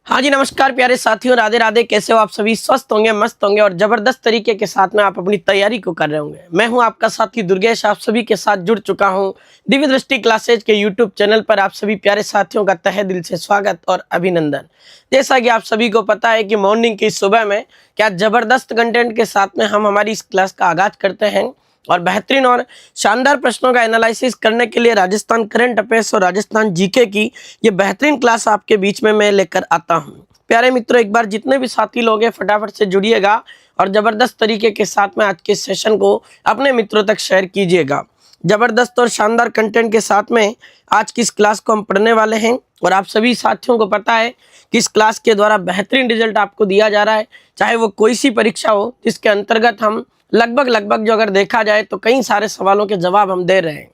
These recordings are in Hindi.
हाँ जी, नमस्कार प्यारे साथियों, राधे राधे। कैसे हो आप सभी? स्वस्थ होंगे, मस्त होंगे और जबरदस्त तरीके के साथ में आप अपनी तैयारी को कर रहे होंगे। मैं हूं आपका साथी दुर्गेश, आप सभी के साथ जुड़ चुका हूं दिव्य दृष्टि क्लासेज के यूट्यूब चैनल पर। आप सभी प्यारे साथियों का तहे दिल से स्वागत और अभिनंदन। जैसा कि आप सभी को पता है कि मॉर्निंग की सुबह में क्या जबरदस्त कंटेंट के साथ में हम हमारी इस क्लास का आगाज करते हैं और बेहतरीन और शानदार प्रश्नों का एनालिसिस करने के लिए राजस्थान करंट अफेयर्स और राजस्थान जीके की ये बेहतरीन क्लास आपके बीच में मैं लेकर आता हूं। प्यारे मित्रों, एक बार जितने भी साथी लोग हैं फटाफट से जुड़िएगा और जबरदस्त तरीके के साथ में आज के सेशन को अपने मित्रों तक शेयर कीजिएगा। जबरदस्त और शानदार कंटेंट के साथ में आज की इस क्लास को हम पढ़ने वाले हैं और आप सभी साथियों को पता है कि इस क्लास के द्वारा बेहतरीन रिजल्ट आपको दिया जा रहा है, चाहे वो कोई सी परीक्षा हो, जिसके अंतर्गत हम लगभग जो अगर देखा जाए तो कई सारे सवालों के जवाब हम दे रहे हैं।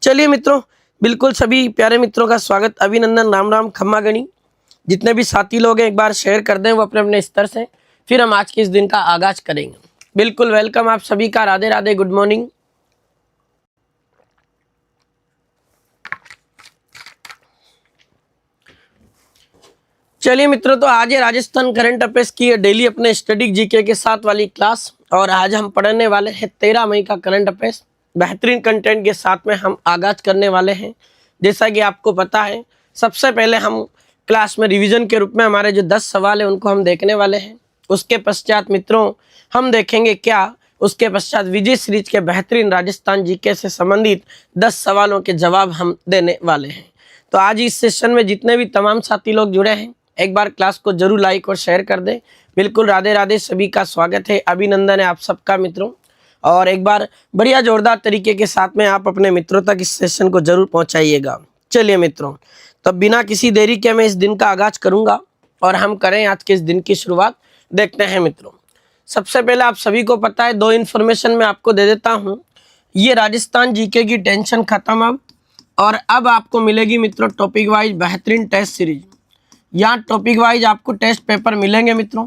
चलिए मित्रों, बिल्कुल सभी प्यारे मित्रों का स्वागत, अभिनंदन, राम राम, खम्मा गणी। जितने भी साथी लोग हैं एक बार शेयर कर दें वो अपने अपने स्तर से, फिर हम आज के इस दिन का आगाज करेंगे। बिल्कुल वेलकम आप सभी का, राधे राधे, गुड मॉर्निंग। चलिए मित्रों, तो आज है राजस्थान करंट अफेयर्स की डेली अपने स्टडी जीके के साथ वाली क्लास और आज हम पढ़ने वाले हैं 13 मई का करंट अफेयर्स। बेहतरीन कंटेंट के साथ में हम आगाज करने वाले हैं। जैसा कि आपको पता है, सबसे पहले हम क्लास में रिवीजन के रूप में हमारे जो 10 सवाल है उनको हम देखने वाले हैं। उसके पश्चात मित्रों हम देखेंगे क्या, उसके पश्चात विजय सीरीज के बेहतरीन राजस्थान जीके से संबंधित 10 सवालों के जवाब हम देने वाले हैं। तो आज इस सेशन में जितने भी तमाम साथी लोग जुड़े हैं एक बार क्लास को जरूर लाइक और शेयर कर दें। बिल्कुल राधे राधे, सभी का स्वागत है, अभिनंदन है आप सबका मित्रों। और एक बार बढ़िया जोरदार तरीके के साथ में आप अपने मित्रों तक इस सेशन को जरूर पहुंचाइएगा। चलिए मित्रों, तो बिना किसी देरी के मैं इस दिन का आगाज करूंगा और हम करें आज के इस दिन की शुरुआत। देखते हैं मित्रों, सबसे पहले आप सभी को पता है, दो इन्फॉर्मेशन मैं आपको दे देता हूँ। ये राजस्थान जीके की टेंशन खत्म और अब आपको मिलेगी मित्रों टॉपिक वाइज बेहतरीन टेस्ट सीरीज। यहाँ टॉपिक वाइज आपको टेस्ट पेपर मिलेंगे मित्रों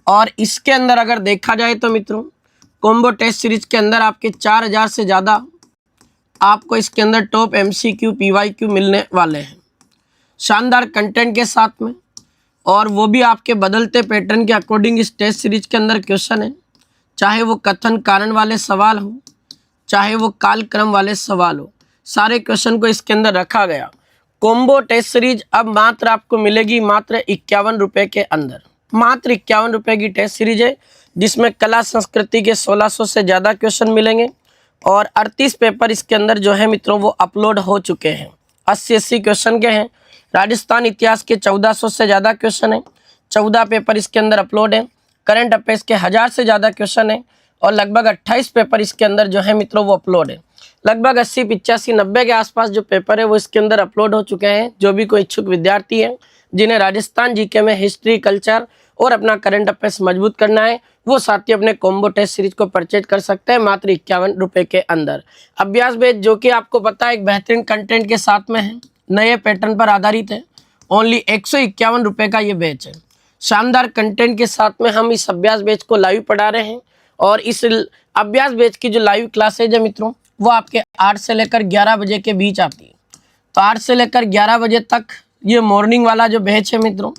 और इसके अंदर अगर देखा जाए तो मित्रों कॉम्बो टेस्ट सीरीज के अंदर आपके 4000 से ज़्यादा आपको इसके अंदर टॉप MCQ PYQ मिलने वाले हैं, शानदार कंटेंट के साथ में। और वो भी आपके बदलते पैटर्न के अकॉर्डिंग इस टेस्ट सीरीज के अंदर क्वेश्चन है, चाहे वो कथन कारण वाले सवाल हो, चाहे वो कालक्रम वाले सवाल हो, सारे क्वेश्चन को इसके अंदर रखा गया। कॉम्बो टेस्ट सीरीज अब मात्र आपको मिलेगी मात्र 51 रुपये के अंदर। मात्र 51 रुपये की टेस्ट सीरीज है जिसमें कला संस्कृति के 1600 से ज़्यादा क्वेश्चन मिलेंगे और 38 पेपर इसके अंदर जो है मित्रों वो अपलोड हो चुके हैं। 80 क्वेश्चन के हैं। राजस्थान इतिहास के 1400 से ज़्यादा क्वेश्चन है, 14 पेपर इसके अंदर अपलोड है। करंट अफेयर्स के 1000 से ज़्यादा क्वेश्चन है और लगभग 28 पेपर इसके अंदर जो है मित्रों वो अपलोड है। लगभग 80, 85, 90 के आसपास जो पेपर है वो इसके अंदर अपलोड हो चुके हैं। जो भी कोई इच्छुक विद्यार्थी है जिन्हें राजस्थान जीके में हिस्ट्री, कल्चर और अपना करंट अफेयर्स मजबूत करना है, वो साथी अपने कॉम्बो टेस्ट सीरीज को परचेज कर सकते हैं मात्र 51 रुपये के अंदर। अभ्यास बैच जो कि आपको पता है एक बेहतरीन कंटेंट के साथ में है, नए पैटर्न पर आधारित है। ओनली 151 रुपये का ये बैच है। शानदार कंटेंट के साथ में हम इस अभ्यास बैच को लाइव पढ़ा रहे हैं और इस अभ्यास बैच की जो लाइव क्लासेज है मित्रों वो आपके 8 से लेकर 11 बजे के बीच आती है। तो 8 से लेकर 11 बजे तक ये मॉर्निंग वाला जो बैच है मित्रों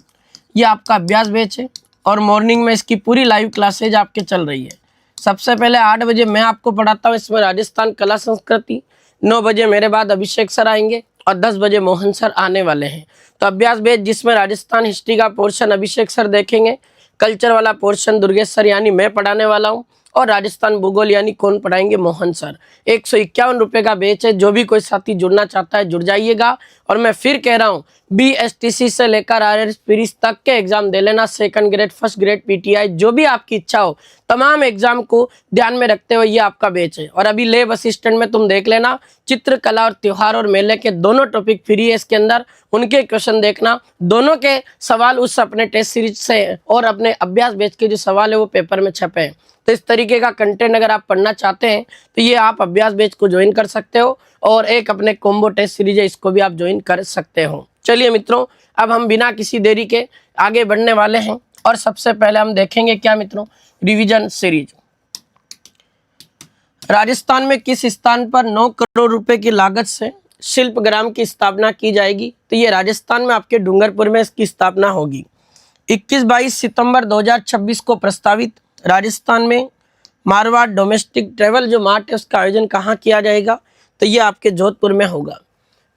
ये आपका अभ्यास बैच है और मॉर्निंग में इसकी पूरी लाइव क्लासेज आपके चल रही है। सबसे पहले 8 बजे मैं आपको पढ़ाता हूँ, इसमें राजस्थान कला संस्कृति। 9 बजे मेरे बाद अभिषेक सर आएंगे और 10 बजे मोहन सर आने वाले हैं। तो अभ्यास बैच जिसमें राजस्थान हिस्ट्री का पोर्शन अभिषेक सर देखेंगे, कल्चर वाला पोर्शन दुर्गेश सर यानी मैं पढ़ाने वाला हूँ और राजस्थान भूगोल यानी कौन पढ़ाएंगे, मोहन सर। 151 रुपये का बैच है। जो भी कोई साथी जुड़ना चाहता है जुड़ जाइएगा। और मैं फिर कह रहा हूँ BSTC से लेकर RS प्रीलिम्स तक के एग्जाम दे लेना, second grade, first grade, PTI, जो भी आपकी इच्छा हो, तमाम एग्जाम को ध्यान में रखते हुए ये आपका बैच है। और अभी लेब असिस्टेंट में तुम देख लेना, चित्रकला और त्योहार और मेले के दोनों टॉपिक फ्री है इसके अंदर, उनके क्वेश्चन देखना। दोनों के सवाल उस अपने टेस्ट सीरीज से और अपने अभ्यास बैच के जो सवाल है वो पेपर में छपे हैं। तो इस तरीके का कंटेंट अगर आप पढ़ना चाहते हैं तो ये आप अभ्यास बैच को ज्वाइन कर सकते हो और एक अपने कॉम्बो टेस्ट सीरीज है इसको भी आप ज्वाइन कर सकते हो। चलिए मित्रों, अब हम बिना किसी देरी के आगे बढ़ने वाले हैं और सबसे पहले हम देखेंगे क्या मित्रों, रिवीजन सीरीज। राजस्थान में किस स्थान पर 9 करोड़ रुपए की लागत से शिल्प ग्राम की स्थापना की जाएगी? तो ये राजस्थान में आपके डूंगरपुर में इसकी स्थापना होगी। 21-22 सितंबर 2026 को प्रस्तावित राजस्थान में मारवाड़ डोमेस्टिक ट्रेवल जो मार्ट है उसका आयोजन कहाँ किया जाएगा? तो ये आपके जोधपुर में होगा।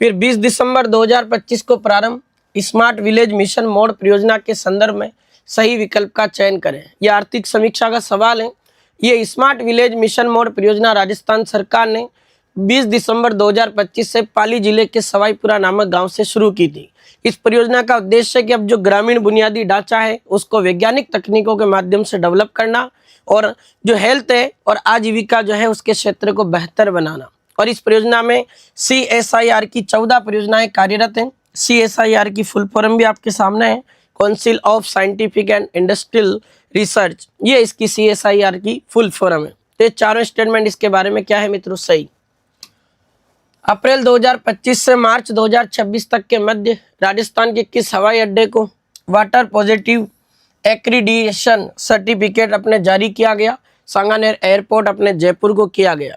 फिर 20 दिसंबर 2025 को प्रारंभ स्मार्ट विलेज मिशन मोड परियोजना के संदर्भ में सही विकल्प का चयन करें। यह आर्थिक समीक्षा का सवाल है। ये स्मार्ट विलेज मिशन मोड परियोजना राजस्थान सरकार ने 20 दिसंबर 2025 से पाली जिले के सवाईपुरा नामक गांव से शुरू की थी। इस परियोजना का उद्देश्य है कि अब जो ग्रामीण बुनियादी ढांचा है उसको वैज्ञानिक तकनीकों के माध्यम से डेवलप करना और जो हेल्थ है और आजीविका जो है उसके क्षेत्र को बेहतर बनाना। और इस परियोजना में CSIR की 14 परियोजनाएं कार्यरत हैं। CSIR की फुल फॉर्म भी आपके सामने है, council of scientific and industrial research, ये इसकी CSIR की फुल फॉर्म है। तो ये चारों स्टेटमेंट इसके बारे में क्या है मित्रों? सही। अप्रैल 2025 से मार्च 2026 तक के मध्य राजस्थान के किस हवाई अड्डे को वाटर पॉजिटिव एक्रीडिएशन सर्टिफिकेट अपने जारी किया गया? सांगानेर एयरपोर्ट अपने जयपुर को किया गया।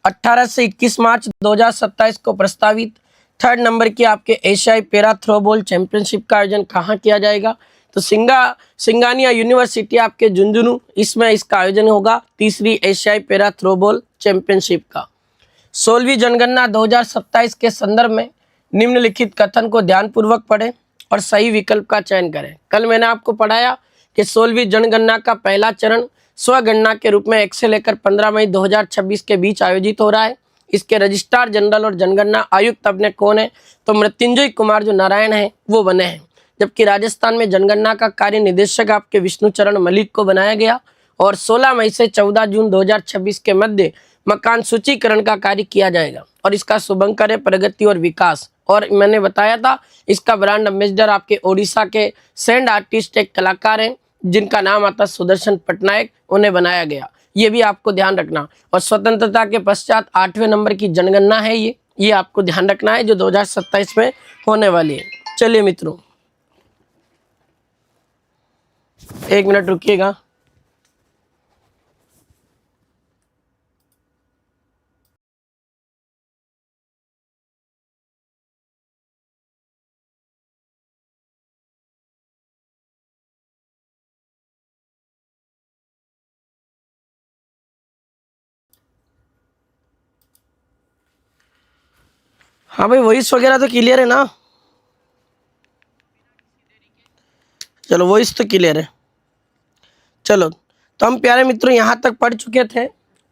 18 से 21 मार्च 2027 को प्रस्तावित 3rd नंबर की आपके एशियाई पैरा थ्रोबॉल चैंपियनशिप का आयोजन कहाँ किया जाएगा? तो सिंगानिया यूनिवर्सिटी आपके झुंझुनू, इसमें इसका आयोजन होगा 3री एशियाई पैरा थ्रोबॉल चैंपियनशिप का। 16वीं जनगणना 2027 के संदर्भ में निम्नलिखित कथन को ध्यानपूर्वक पढ़ें और सही विकल्प का चयन करें। कल मैंने आपको पढ़ाया कि 16वीं जनगणना का पहला चरण स्वगणना के रूप में 1 से लेकर 15 मई 2026 के बीच आयोजित हो रहा है। इसके रजिस्ट्रार जनरल और जनगणना आयुक्त अपने कौन है? तो मृत्युंजय कुमार जो नारायण है वो बने हैं। जबकि राजस्थान में जनगणना का कार्य निदेशक आपके विष्णुचरण मलिक को बनाया गया और 16 मई से 14 जून 2026 के मध्य मकान सूचीकरण का कार्य किया जाएगा। और इसका शुभंकर है प्रगति और विकास। और मैंने बताया था इसका ब्रांड एम्बेसडर आपके ओडिशा के सेंड आर्टिस्ट एक कलाकार हैं जिनका नाम आता सुदर्शन पटनायक, उन्हें बनाया गया। ये भी आपको ध्यान रखना। और स्वतंत्रता के पश्चात 8वें नंबर की जनगणना है ये आपको ध्यान रखना है जो 2027 में होने वाली है। चलिए मित्रों 1 मिनट रुकिएगा। हाँ भाई वॉइस वगैरह तो क्लियर है ना? चलो वॉइस तो क्लियर है। चलो तो हम प्यारे मित्रों यहाँ तक पढ़ चुके थे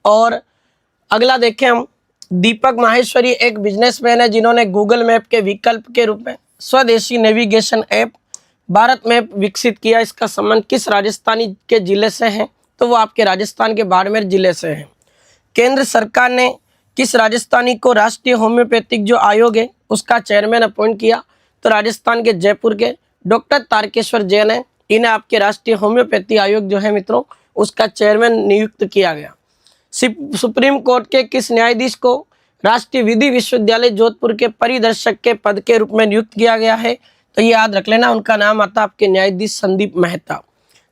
और अगला देखें हम। दीपक माहेश्वरी एक बिजनेसमैन है जिन्होंने गूगल मैप के विकल्प के रूप में स्वदेशी नेविगेशन ऐप भारत मैप विकसित किया। इसका संबंध किस राजस्थानी के जिले से है? तो वो आपके राजस्थान के बाड़मेर जिले से है। केंद्र सरकार ने किस राजस्थानी को राष्ट्रीय होम्योपैथिक जो आयोग है उसका चेयरमैन अपॉइंट किया? तो राजस्थान के जयपुर के डॉक्टर तारकेश्वर जैन है। इन्हें आपके राष्ट्रीय होम्योपैथी आयोग जो है मित्रों उसका चेयरमैन नियुक्त किया गया। सुप्रीम कोर्ट के किस न्यायाधीश को राष्ट्रीय विधि विश्वविद्यालय जोधपुर के परिदर्शक के पद के रूप में नियुक्त किया गया है? तो ये याद रख लेना, उनका नाम आता आपके न्यायाधीश संदीप मेहता।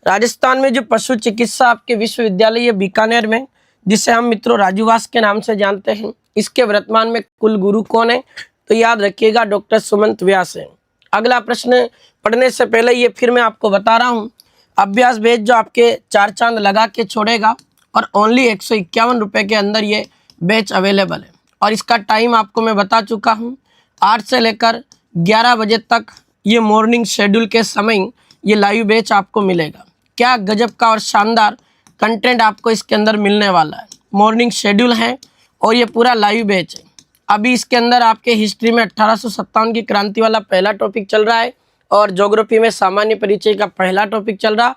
राजस्थान में जो पशु चिकित्सा आपके विश्वविद्यालय है बीकानेर में, जिसे हम मित्रों राजूवास के नाम से जानते हैं, इसके वर्तमान में कुल गुरु कौन है? तो याद रखिएगा डॉक्टर सुमंत व्यास है। अगला प्रश्न पढ़ने से पहले ये फिर मैं आपको बता रहा हूँ, अभ्यास बैच जो आपके 4 चांद लगा के छोड़ेगा और ओनली 151 रुपये के अंदर ये बैच अवेलेबल है। और इसका टाइम आपको मैं बता चुका हूँ, 8 से लेकर 11 बजे तक ये मॉर्निंग शेड्यूल के समय ये लाइव बैच आपको मिलेगा। क्या गजब का और शानदार कंटेंट आपको इसके अंदर मिलने वाला है। मॉर्निंग शेड्यूल है और ये पूरा लाइव बैच है। अभी इसके अंदर आपके हिस्ट्री में 1857 की क्रांति वाला पहला टॉपिक चल रहा है और ज्योग्राफी में सामान्य परिचय का पहला टॉपिक चल रहा।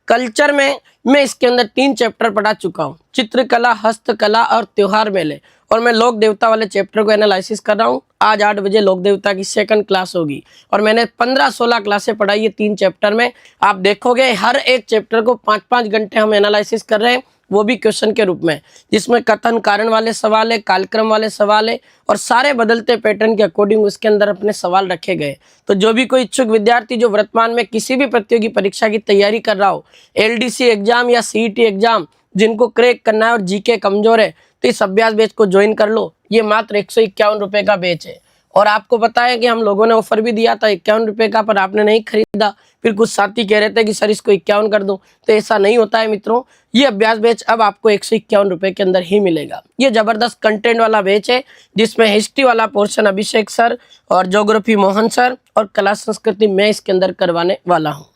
कल्चर में मैं इसके अंदर 3 चैप्टर पढ़ा चुका हूँ, चित्रकला, हस्तकला और त्योहार मेले। और मैं लोक देवता वाले चैप्टर को एनालिसिस कर रहा हूँ। आज 8 बजे लोक देवता की 2nd क्लास होगी और मैंने 15-16 क्लासें पढ़ाई है 3 चैप्टर में। आप देखोगे हर एक चैप्टर को 5-5 घंटे हम एनालिसिस कर रहे हैं, वो भी क्वेश्चन के रूप में, जिसमें कथन कारण वाले सवाल है, कालक्रम वाले सवाल है और सारे बदलते पैटर्न के अकॉर्डिंग उसके अंदर अपने सवाल रखे गए। तो जो भी कोई इच्छुक विद्यार्थी जो वर्तमान में किसी भी प्रतियोगी परीक्षा की तैयारी कर रहा हो, LDC एग्जाम या CET एग्जाम, जिनको क्रैक करना है और जीके कमजोर है, तो इस अभ्यास बैच को ज्वाइन कर लो। ये मात्र 151 रुपये का बैच है और आपको पता है कि हम लोगों ने ऑफर भी दिया था 51 रुपए का, पर आपने नहीं खरीदा। फिर कुछ साथी कह रहे थे कि सर इसको 51 कर दो, तो ऐसा नहीं होता है मित्रों। ये अभ्यास बैच अब आपको 151 रुपए के अंदर ही मिलेगा। ये जबरदस्त कंटेंट वाला बैच है, जिसमें हिस्ट्री वाला पोर्शन अभिषेक सर और ज्योग्राफी मोहन सर और कला संस्कृति मैं इसके अंदर करवाने वाला हूँ।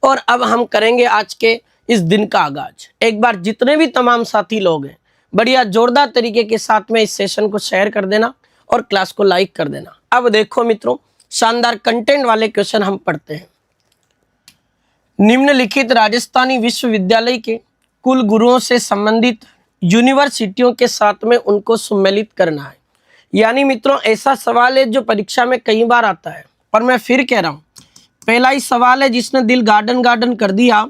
और अब हम करेंगे आज के इस दिन का आगाज। एक बार जितने भी तमाम साथी लोग हैं, बढ़िया जोरदार तरीके के साथ में इस सेशन को शेयर कर देना और क्लास को लाइक कर देना। अब देखो मित्रों, शानदार कंटेंट वाले क्वेश्चन हम पढ़ते हैं। निम्नलिखित राजस्थानी विश्वविद्यालय के कुल गुरुओं से संबंधित यूनिवर्सिटियों के साथ में उनको सम्मिलित करना है। यानी मित्रों ऐसा सवाल है जो परीक्षा में कई बार आता है, और मैं फिर कह रहा हूँ, पहला ही सवाल है जिसने दिल गार्डन गार्डन कर दिया,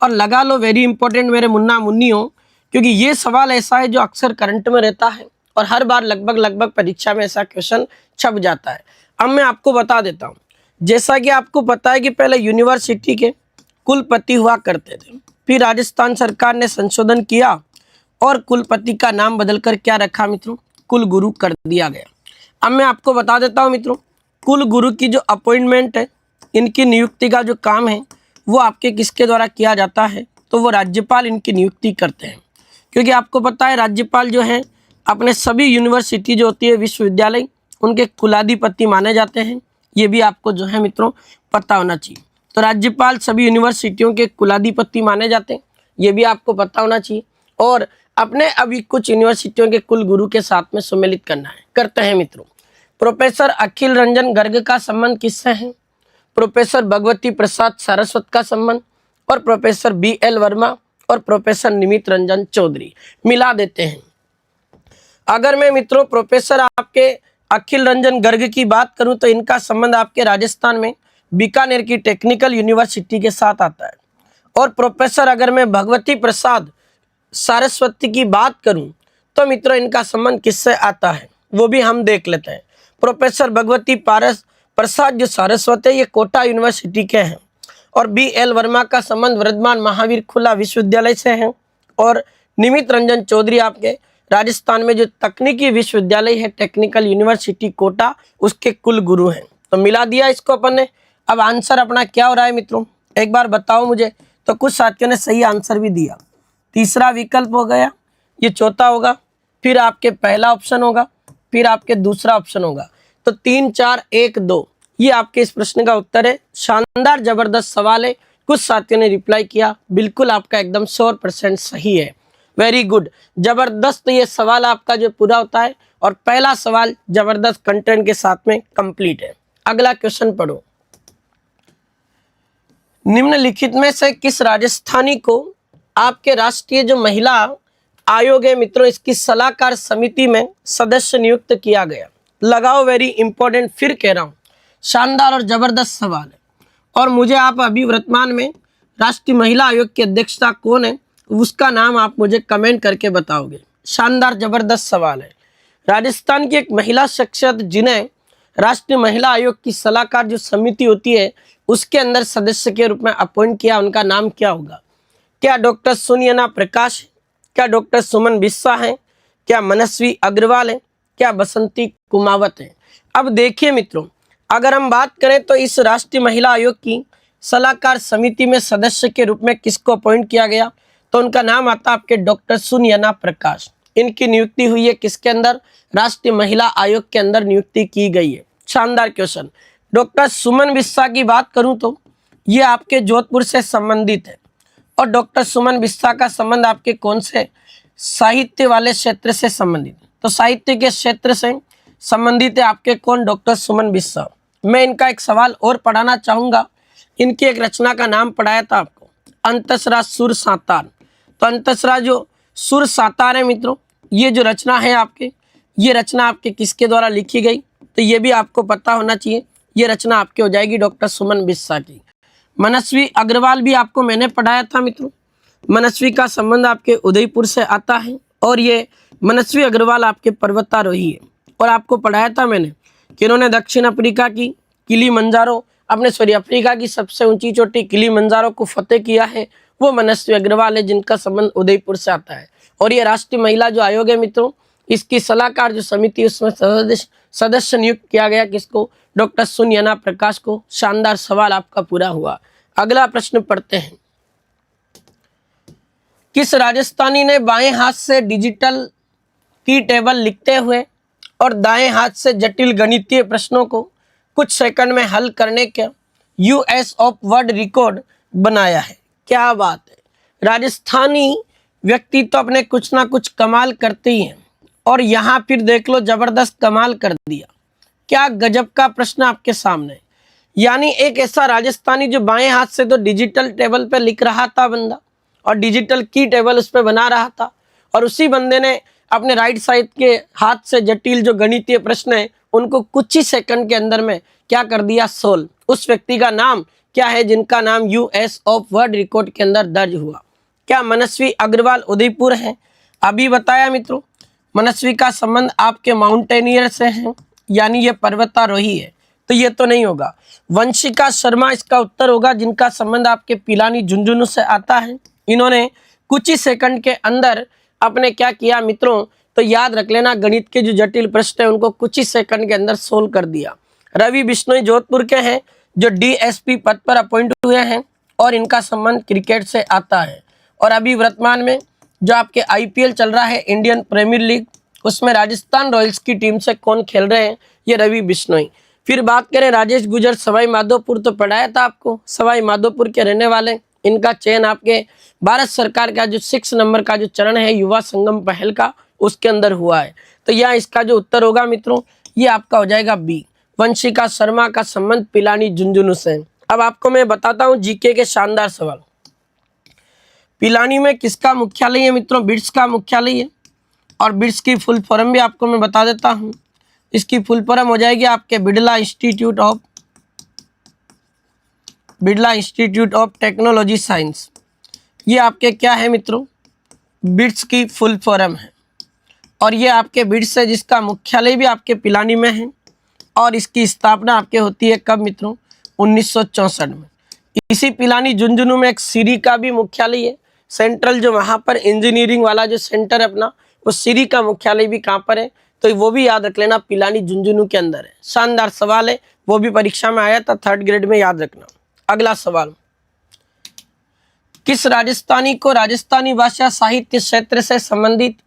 और लगा लो वेरी इंपॉर्टेंट मेरे मुन्ना मुन्नियों, क्योंकि ये सवाल ऐसा है जो अक्सर करंट में रहता है और हर बार लगभग परीक्षा में ऐसा क्वेश्चन छप जाता है। अब मैं आपको बता देता हूँ, जैसा कि आपको पता है कि पहले यूनिवर्सिटी के कुलपति हुआ करते थे, फिर राजस्थान सरकार ने संशोधन किया और कुलपति का नाम बदलकर क्या रखा मित्रों, कुलगुरु कर दिया गया। अब मैं आपको बता देता हूँ मित्रों, कुलगुरु की जो अपॉइंटमेंट है, इनकी नियुक्ति का जो काम है वो आपके किसके द्वारा किया जाता है, तो वो राज्यपाल इनकी नियुक्ति करते हैं। क्योंकि आपको पता है राज्यपाल जो है अपने सभी यूनिवर्सिटी जो होती है विश्वविद्यालय, उनके कुलाधिपति माने जाते हैं। ये भी आपको जो है मित्रों पता होना चाहिए। तो राज्यपाल सभी यूनिवर्सिटियों के कुलाधिपति माने जाते हैं, ये भी आपको पता होना चाहिए। और अपने अभी कुछ यूनिवर्सिटियों के कुलगुरु के साथ में सम्मिलित करना है, करते हैं मित्रों। प्रोफेसर अखिल रंजन गर्ग का संबंध किससे है, प्रोफेसर भगवती प्रसाद सारस्वत का संबंध, और प्रोफेसर BL वर्मा और प्रोफेसर निमित रंजन चौधरी मिला देते हैं। अगर मैं मित्रों प्रोफेसर आपके अखिल रंजन गर्ग की बात करूं तो इनका संबंध आपके राजस्थान में बीकानेर की टेक्निकल यूनिवर्सिटी के साथ आता है। और प्रोफेसर अगर मैं भगवती प्रसाद सारस्वती की बात करूं तो मित्रों इनका संबंध किससे आता है वो भी हम देख लेते हैं। प्रोफेसर भगवती प्रसाद जो सारस्वत है ये कोटा यूनिवर्सिटी के हैं, और BL वर्मा का संबंध वर्धमान महावीर खुला विश्वविद्यालय से है, और निमित रंजन चौधरी आपके राजस्थान में जो तकनीकी विश्वविद्यालय है टेक्निकल यूनिवर्सिटी कोटा, उसके कुल गुरु हैं। तो मिला दिया इसको अपन ने। अब आंसर अपना क्या हो रहा है मित्रों, एक बार बताओ मुझे। तो कुछ साथियों ने सही आंसर भी दिया, तीसरा विकल्प हो गया, ये चौथा होगा, फिर आपके पहला ऑप्शन होगा, फिर आपके दूसरा ऑप्शन होगा। तो 3 4 1 2 ये आपके इस प्रश्न का उत्तर है। शानदार जबरदस्त सवाल है, कुछ साथियों ने रिप्लाई किया, बिल्कुल आपका एकदम 100% सही है। वेरी गुड, जबरदस्त ये सवाल आपका जो पूरा होता है, और पहला सवाल जबरदस्त कंटेंट के साथ में कंप्लीट है। अगला क्वेश्चन पढ़ो। निम्नलिखित में से किस राजस्थानी को आपके राष्ट्रीय जो महिला आयोग है मित्रों, इसकी सलाहकार समिति में सदस्य नियुक्त किया गया। लगाओ वेरी इंपॉर्टेंट, फिर कह रहा हूं, शानदार और जबरदस्त सवाल है। और मुझे आप अभी वर्तमान में राष्ट्रीय महिला आयोग की अध्यक्षता कौन है उसका नाम आप मुझे कमेंट करके बताओगे। शानदार जबरदस्त सवाल है। राजस्थान की एक महिला शख्सियत जिन्हें राष्ट्रीय महिला आयोग की सलाहकार जो समिति होती है उसके अंदर सदस्य के रूप में अपॉइंट किया, उनका नाम क्या होगा? क्या डॉक्टर सुनयना प्रकाश, क्या डॉक्टर सुमन बिस्सा है, क्या मनस्वी अग्रवाल है, क्या बसंती कुमावत है? अब देखिए मित्रों, अगर हम बात करें तो इस राष्ट्रीय महिला आयोग की सलाहकार समिति में सदस्य के रूप में किसको अपॉइंट किया गया, तो उनका नाम आता है आपके डॉक्टर सुनयना प्रकाश। इनकी नियुक्ति हुई है किसके अंदर, राष्ट्रीय महिला आयोग के अंदर नियुक्ति की गई है। शानदार क्वेश्चन। डॉक्टर सुमन बिस्सा की बात करूं तो ये आपके जोधपुर से संबंधित है, और डॉक्टर सुमन बिस्सा का संबंध आपके कौन से साहित्य वाले क्षेत्र से संबंधित है, तो साहित्य के क्षेत्र से संबंधित है आपके कौन, डॉक्टर सुमन बिस्सा। मैं इनका एक सवाल और पढ़ाना चाहूंगा। इनकी एक रचना का नाम पढ़ाया था आपको, अंतसरा सुर सातार। तो अंतसरा जो सुर सातार है मित्रों, ये जो रचना है आपके, ये रचना आपके किसके द्वारा लिखी गई, तो ये भी आपको पता होना चाहिए। ये रचना आपके हो जाएगी डॉक्टर सुमन बिस्सा की। मनस्वी अग्रवाल भी आपको मैंने पढ़ाया था मित्रों। मनस्वी का संबंध आपके उदयपुर से आता है, और ये मनस्वी अग्रवाल आपके पर्वतारोही है। और आपको पढ़ाया था मैंने कि इन्होंने दक्षिण अफ्रीका की किलीमंजारो, अफ्रीका की सबसे ऊंची चोटी किलीमंजारो को फतेह किया है, वो मनस्वी अग्रवाल है, जिनका संबंध उदयपुर से आता है। और ये राष्ट्रीय महिला जो आयोग है मित्रों, इसकी सलाहकार जो समिति उसमें सदस्य नियुक्त किया गया किसको? डॉक्टर सुनयना प्रकाश को। शानदार सवाल आपका पूरा हुआ। अगला प्रश्न पढ़ते हैं। किस राजस्थानी ने बाएं हाथ से डिजिटल की टेबल लिखते हुए और दाएं हाथ से जटिल गणितीय प्रश्नों को कुछ सेकंड में हल करने का यूएस ऑफ वर्ल्ड रिकॉर्ड बनाया है? क्या बात है, राजस्थानी व्यक्ति तो अपने कुछ ना कुछ कमाल करते ही हैं, और यहाँ फिर देख लो जबरदस्त कमाल कर दिया। क्या गजब का प्रश्न आपके सामने। यानी एक ऐसा राजस्थानी जो बाएं हाथ से तो डिजिटल टेबल पे लिख रहा था बंदा, और डिजिटल की टेबल उस पर बना रहा था, और उसी बंदे ने अपने राइट साइड के हाथ से जटिल जो गणितीय प्रश्न है उनको कुछ ही सेकंड के अंदर में क्या कर दिया? सोल्व। उस व्यक्ति का नाम क्या है जिनका नाम यूएस ऑफ वर्ल्ड रिकॉर्ड के अंदर दर्ज हुआ? क्या मनस्वी अग्रवाल उदयपुर है? अभी बताया मित्रों, मनस्वी का संबंध आपके माउंटेनियर से है, यानी ये पर्वतारोही है, तो ये तो नहीं होगा। वंशिका शर्मा इसका उत्तर होगा, जिनका संबंध आपके पिलानी झुंझुनू से आता है। इन्होंने कुछ ही सेकंड के अंदर अपने क्या किया मित्रों? तो याद रख लेना, गणित के जो जटिल प्रश्न है उनको कुछ ही सेकंड के अंदर सोल्व कर दिया। रवि बिश्नोई जोधपुर के हैं, जो डीएसपी पद पर अपॉइंट हुए हैं, और इनका संबंध क्रिकेट से आता है। और अभी वर्तमान में जो आपके आईपीएल चल रहा है, इंडियन प्रीमियर लीग, उसमें राजस्थान रॉयल्स की टीम से कौन खेल रहे हैं? ये रवि बिश्नोई। फिर बात करें राजेश गुजर, सवाई माधोपुर तो पढ़ाया था आपको, सवाई माधोपुर के रहने वाले। इनका चयन आपके भारत सरकार का जो 6 नंबर का जो चरण है युवा संगम पहल का, उसके अंदर हुआ है। तो यह इसका जो उत्तर होगा मित्रों, ये आपका हो जाएगा बी। वंशिका शर्मा का संबंध पिलानी झुंझुनू से। अब आपको मैं बताता हूँ जीके के शानदार सवाल। पिलानी में किसका मुख्यालय है मित्रों? बिट्स का मुख्यालय है, और बिट्स की फुल फॉर्म भी आपको मैं बता देता हूँ। इसकी फुल फॉर्म हो जाएगी आपके Birla institute of technology science. ये आपके क्या है मित्रों? बिट्स की फुल फॉर्म है, और ये आपके बिट्स है जिसका मुख्यालय भी आपके पिलानी में है, और इसकी स्थापना आपके होती है कब मित्रों? 1964 में। इसी पिलानी झुंझुनू में एक सीरी का भी मुख्यालय है, सेंट्रल जो वहाँ पर इंजीनियरिंग वाला जो सेंटर है अपना, वो सीरी का मुख्यालय भी कहाँ पर है? तो वो भी याद रख लेना, पिलानी झुंझुनू के अंदर है। शानदार सवाल है, वो भी परीक्षा में आया था 3rd ग्रेड में, याद रखना। अगला सवाल, किस राजस्थानी को राजस्थानी भाषा साहित्य क्षेत्र से संबंधित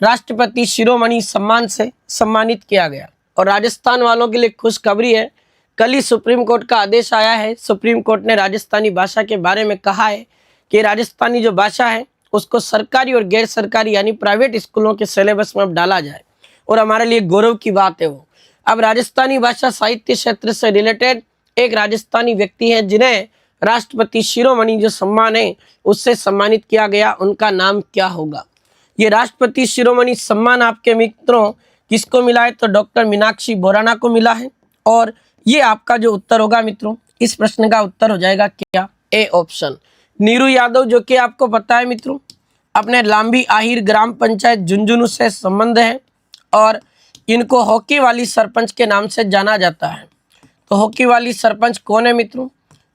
राष्ट्रपति शिरोमणि सम्मान से सम्मानित किया गया? और राजस्थान वालों के लिए खुशखबरी है, कल ही सुप्रीम कोर्ट का आदेश आया है। सुप्रीम कोर्ट ने राजस्थानी भाषा के बारे में कहा है कि राजस्थानी जो भाषा है उसको सरकारी और गैर सरकारी यानी प्राइवेट स्कूलों के सिलेबस में अब डाला जाए, और हमारे लिए गौरव की बात है वो। अब राजस्थानी भाषा साहित्य क्षेत्र से रिलेटेड एक राजस्थानी व्यक्ति हैं जिन्हें राष्ट्रपति शिरोमणि जो सम्मान है उससे सम्मानित किया गया, उनका नाम क्या होगा? ये राष्ट्रपति शिरोमणि सम्मान आपके मित्रों किसको मिला है? तो डॉक्टर मीनाक्षी बोराना को मिला है। और ये आपका जो उत्तर होगा मित्रों, इस प्रश्न का उत्तर हो जाएगा क्या? A option. नीरू यादव, जो कि आपको पता है मित्रों अपने लांबी आहिर ग्राम पंचायत झुंझुनू से संबंध है, और इनको हॉकी वाली सरपंच के नाम से जाना जाता है। तो हॉकी वाली सरपंच कौन है मित्रों?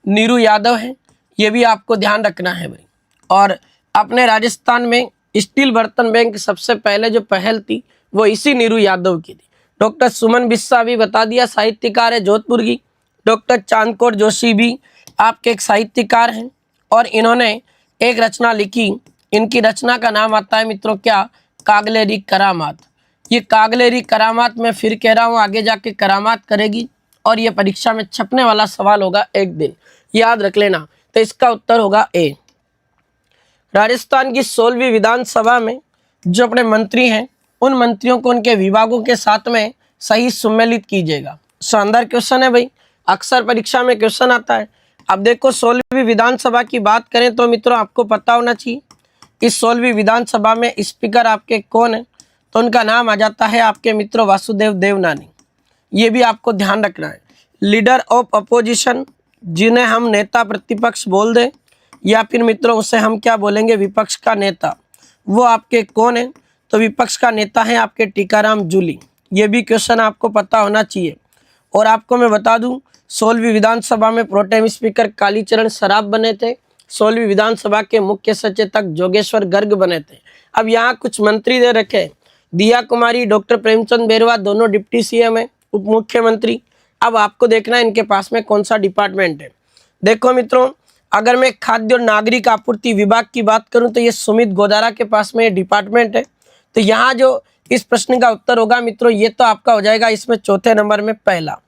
नीरू यादव है, ये भी आपको ध्यान रखना है भाई। और अपने राजस्थान में स्टील बर्तन बैंक सबसे पहले जो पहल थी वो इसी नीरू यादव की थी। डॉक्टर सुमन बिस्सा भी बता दिया, साहित्यकार है जोधपुर की। डॉक्टर चांदकौर जोशी भी आपके एक साहित्यकार हैं, और इन्होंने एक रचना लिखी। इनकी रचना का नाम आता है मित्रों क्या? कागलेरी करामात। ये कागलेरी करामात मैं फिर कह रहा हूँ, आगे जाके करामात करेगी, और ये परीक्षा में छपने वाला सवाल होगा एक दिन, याद रख लेना। तो इसका उत्तर होगा ए। राजस्थान की 16वीं विधानसभा में जो अपने मंत्री हैं उन मंत्रियों को उनके विभागों के साथ में सही सुमेलित कीजिएगा। शानदार क्वेश्चन है भाई, अक्सर परीक्षा में क्वेश्चन आता है। अब देखो 16वीं विधानसभा की बात करें तो मित्रों आपको पता होना चाहिए इस 16वीं विधानसभा में स्पीकर आपके कौन है? तो उनका नाम आ जाता है आपके मित्रों वासुदेव देवनानी। ये भी आपको ध्यान रखना है। लीडर ऑफ अपोजिशन, जिन्हें हम नेता प्रतिपक्ष बोल दें, या फिर मित्रों उसे हम क्या बोलेंगे? विपक्ष का नेता। वो आपके कौन है? तो विपक्ष का नेता है आपके टीकाराम जूली। ये भी क्वेश्चन आपको पता होना चाहिए। और आपको मैं बता दूं 16वीं विधानसभा में प्रोटेम स्पीकर कालीचरण सराफ बने थे। 16वीं विधानसभा के मुख्य सचेतक जोगेश्वर गर्ग बने थे। अब यहाँ कुछ मंत्री दे रखे, दिया कुमारी, डॉक्टर प्रेमचंद बैरवा, दोनों डिप्टी सीएम है। उप मुख्यमंत्री। अब आपको देखना है इनके पास में कौन सा डिपार्टमेंट है। देखो मित्रों, अगर मैं खाद्य और नागरिक आपूर्ति विभाग की बात करूं तो ये सुमित गोदारा के पास में ये डिपार्टमेंट है। तो यहाँ जो इस प्रश्न का उत्तर होगा मित्रों, ये तो आपका हो जाएगा इसमें चौथे नंबर में पहला।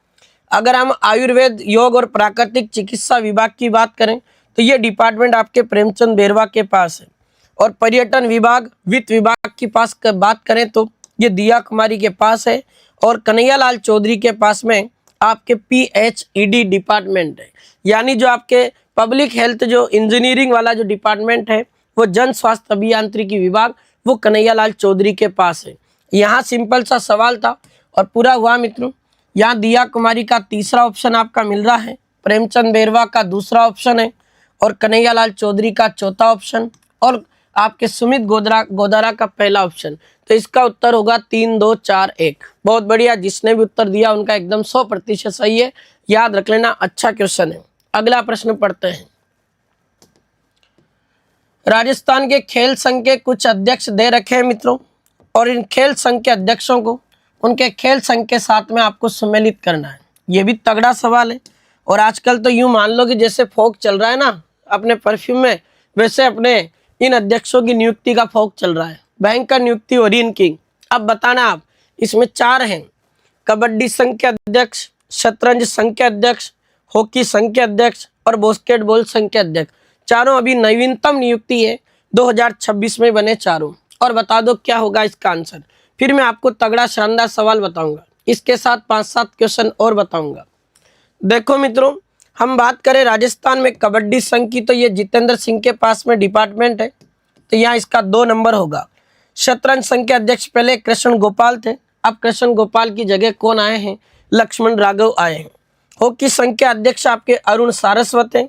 अगर हम आयुर्वेद, योग और प्राकृतिक चिकित्सा विभाग की बात करें तो ये डिपार्टमेंट आपके प्रेमचंद बेरवा के पास है। और पर्यटन विभाग, वित्त विभाग की पास बात करें तो ये दिया कुमारी के पास है। और कन्हैयालाल चौधरी के पास में आपके PHED डिपार्टमेंट है, यानी जो आपके पब्लिक हेल्थ, जो इंजीनियरिंग वाला जो डिपार्टमेंट है, वो जन स्वास्थ्य अभियांत्रिकी विभाग, वो कन्हैयालाल चौधरी के पास है। यहाँ सिंपल सा सवाल था और पूरा हुआ मित्रों। यहाँ दिया कुमारी का तीसरा ऑप्शन आपका मिल रहा है, प्रेमचंद बेरवा का दूसरा ऑप्शन है और कन्हैयालाल चौधरी का चौथा ऑप्शन और आपके सुमित गोदारा का पहला ऑप्शन। तो इसका उत्तर होगा 3, 2, 4, 1। बहुत बढ़िया, जिसने भी उत्तर दिया उनका एकदम 100% सही है, याद रख लेना, अच्छा क्वेश्चन है। अगला प्रश्न पढ़ते हैं। राजस्थान के खेल संघ के कुछ अध्यक्ष दे रखे हैं मित्रों, और इन खेल संघ के अध्यक्षों को उनके खेल संघ के साथ में आपको सम्मिलित करना है। ये भी तगड़ा सवाल है। और आजकल तो यूं मान लो कि जैसे फोक चल रहा है ना अपने परफ्यूम में, वैसे अपने इन अध्यक्षों की नियुक्ति का फोक चल रहा है। भयंकर नियुक्ति हो रही इनकी। अब बताना आप, इसमें 4 हैं, कबड्डी संघ के अध्यक्ष, शतरंज संघ के अध्यक्ष, हॉकी संघ के अध्यक्ष और बास्केटबॉल संघ के अध्यक्ष। चारों अभी नवीनतम नियुक्ति है, 2026 में बने चारों। और बता दो क्या होगा इसका आंसर। फिर मैं आपको तगड़ा शानदार सवाल बताऊंगा, इसके साथ 5-7 क्वेश्चन और बताऊंगा। देखो मित्रों, हम बात करें राजस्थान में कबड्डी संघ की तो ये जितेंद्र सिंह के पास में डिपार्टमेंट है, तो यहाँ इसका 2 नंबर होगा। शतरंज संघ के अध्यक्ष पहले कृष्ण गोपाल थे, अब कृष्ण गोपाल की जगह कौन आए हैं? लक्ष्मण राघव आए हैं। हॉकी संघ के अध्यक्ष आपके अरुण सारस्वत हैं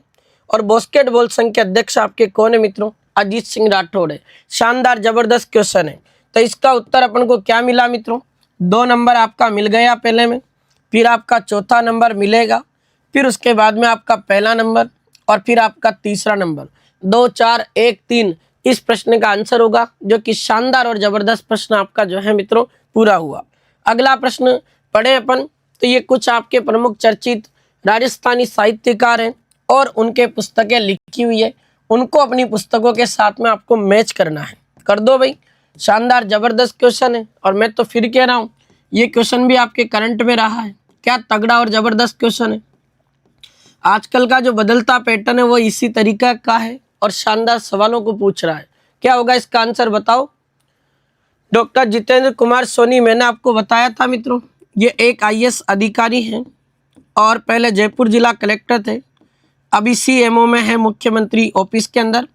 और बास्केटबॉल संघ के अध्यक्ष आपके कौन है मित्रों? अजीत सिंह राठौड़ है। शानदार जबरदस्त क्वेश्चन है। तो इसका उत्तर अपन को क्या मिला मित्रों? 2 नंबर आपका मिल गया पहले में, फिर आपका चौथा नंबर मिलेगा, फिर उसके बाद में आपका पहला नंबर और फिर आपका तीसरा नंबर। 2, 4, 1, 3 इस प्रश्न का आंसर होगा, जो कि शानदार और जबरदस्त प्रश्न आपका जो है मित्रों पूरा हुआ। अगला प्रश्न पढ़े अपन, तो ये कुछ आपके प्रमुख चर्चित राजस्थानी साहित्यकार हैं और उनके पुस्तकें लिखी हुई है, उनको अपनी पुस्तकों के साथ में आपको मैच करना है। कर दो भाई, शानदार जबरदस्त क्वेश्चन है। और मैं तो फिर कह रहा हूँ, ये क्वेश्चन भी आपके करंट में रहा है, क्या तगड़ा और जबरदस्त क्वेश्चन है। आजकल का जो बदलता पैटर्न है वो इसी तरीका का है और शानदार सवालों को पूछ रहा है। क्या होगा इसका आंसर बताओ? डॉक्टर जितेंद्र कुमार सोनी, मैंने आपको बताया था मित्रों, ये एक IAS अधिकारी हैं और पहले जयपुर जिला कलेक्टर थे, अभी CMO में है मुख्यमंत्री ऑफिस के अंदर।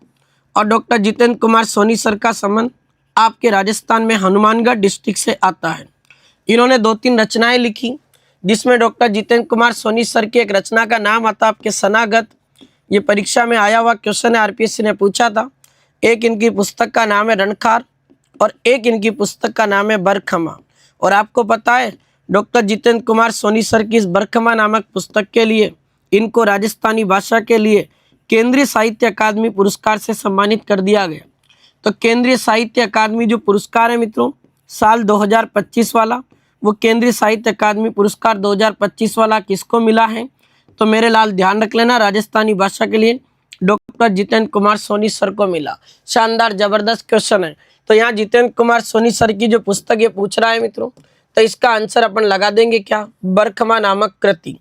और डॉक्टर जितेंद्र कुमार सोनी सर का संबंध आपके राजस्थान में हनुमानगढ़ डिस्ट्रिक्ट से आता है। इन्होंने 2-3 रचनाएं लिखी, जिसमें डॉक्टर जितेंद्र कुमार सोनी सर की एक रचना का नाम आता आपके सनागत। ये परीक्षा में आया हुआ क्वेश्चन है, RPSC ने पूछा था। एक इनकी पुस्तक का नाम है रणखार और एक इनकी पुस्तक का नाम है बरखमा। और आपको पता है डॉक्टर जितेंद्र कुमार सोनी सर की इस बरखमा नामक पुस्तक के लिए इनको राजस्थानी भाषा के लिए केंद्रीय साहित्य अकादमी पुरस्कार से सम्मानित कर दिया गया। तो केंद्रीय साहित्य अकादमी जो पुरस्कार है मित्रों साल 2025 वाला, वो केंद्रीय साहित्य अकादमी पुरस्कार 2025 वाला किसको मिला है? तो मेरे लाल ध्यान रख लेना, राजस्थानी भाषा के लिए डॉक्टर जितेंद्र कुमार सोनी सर को मिला। शानदार जबरदस्त क्वेश्चन है। तो यहाँ जितेंद्र कुमार सोनी सर की जो पुस्तक ये पूछ रहा है मित्रों, तो इसका आंसर अपन लगा देंगे क्या? बरखमा नामक कृति।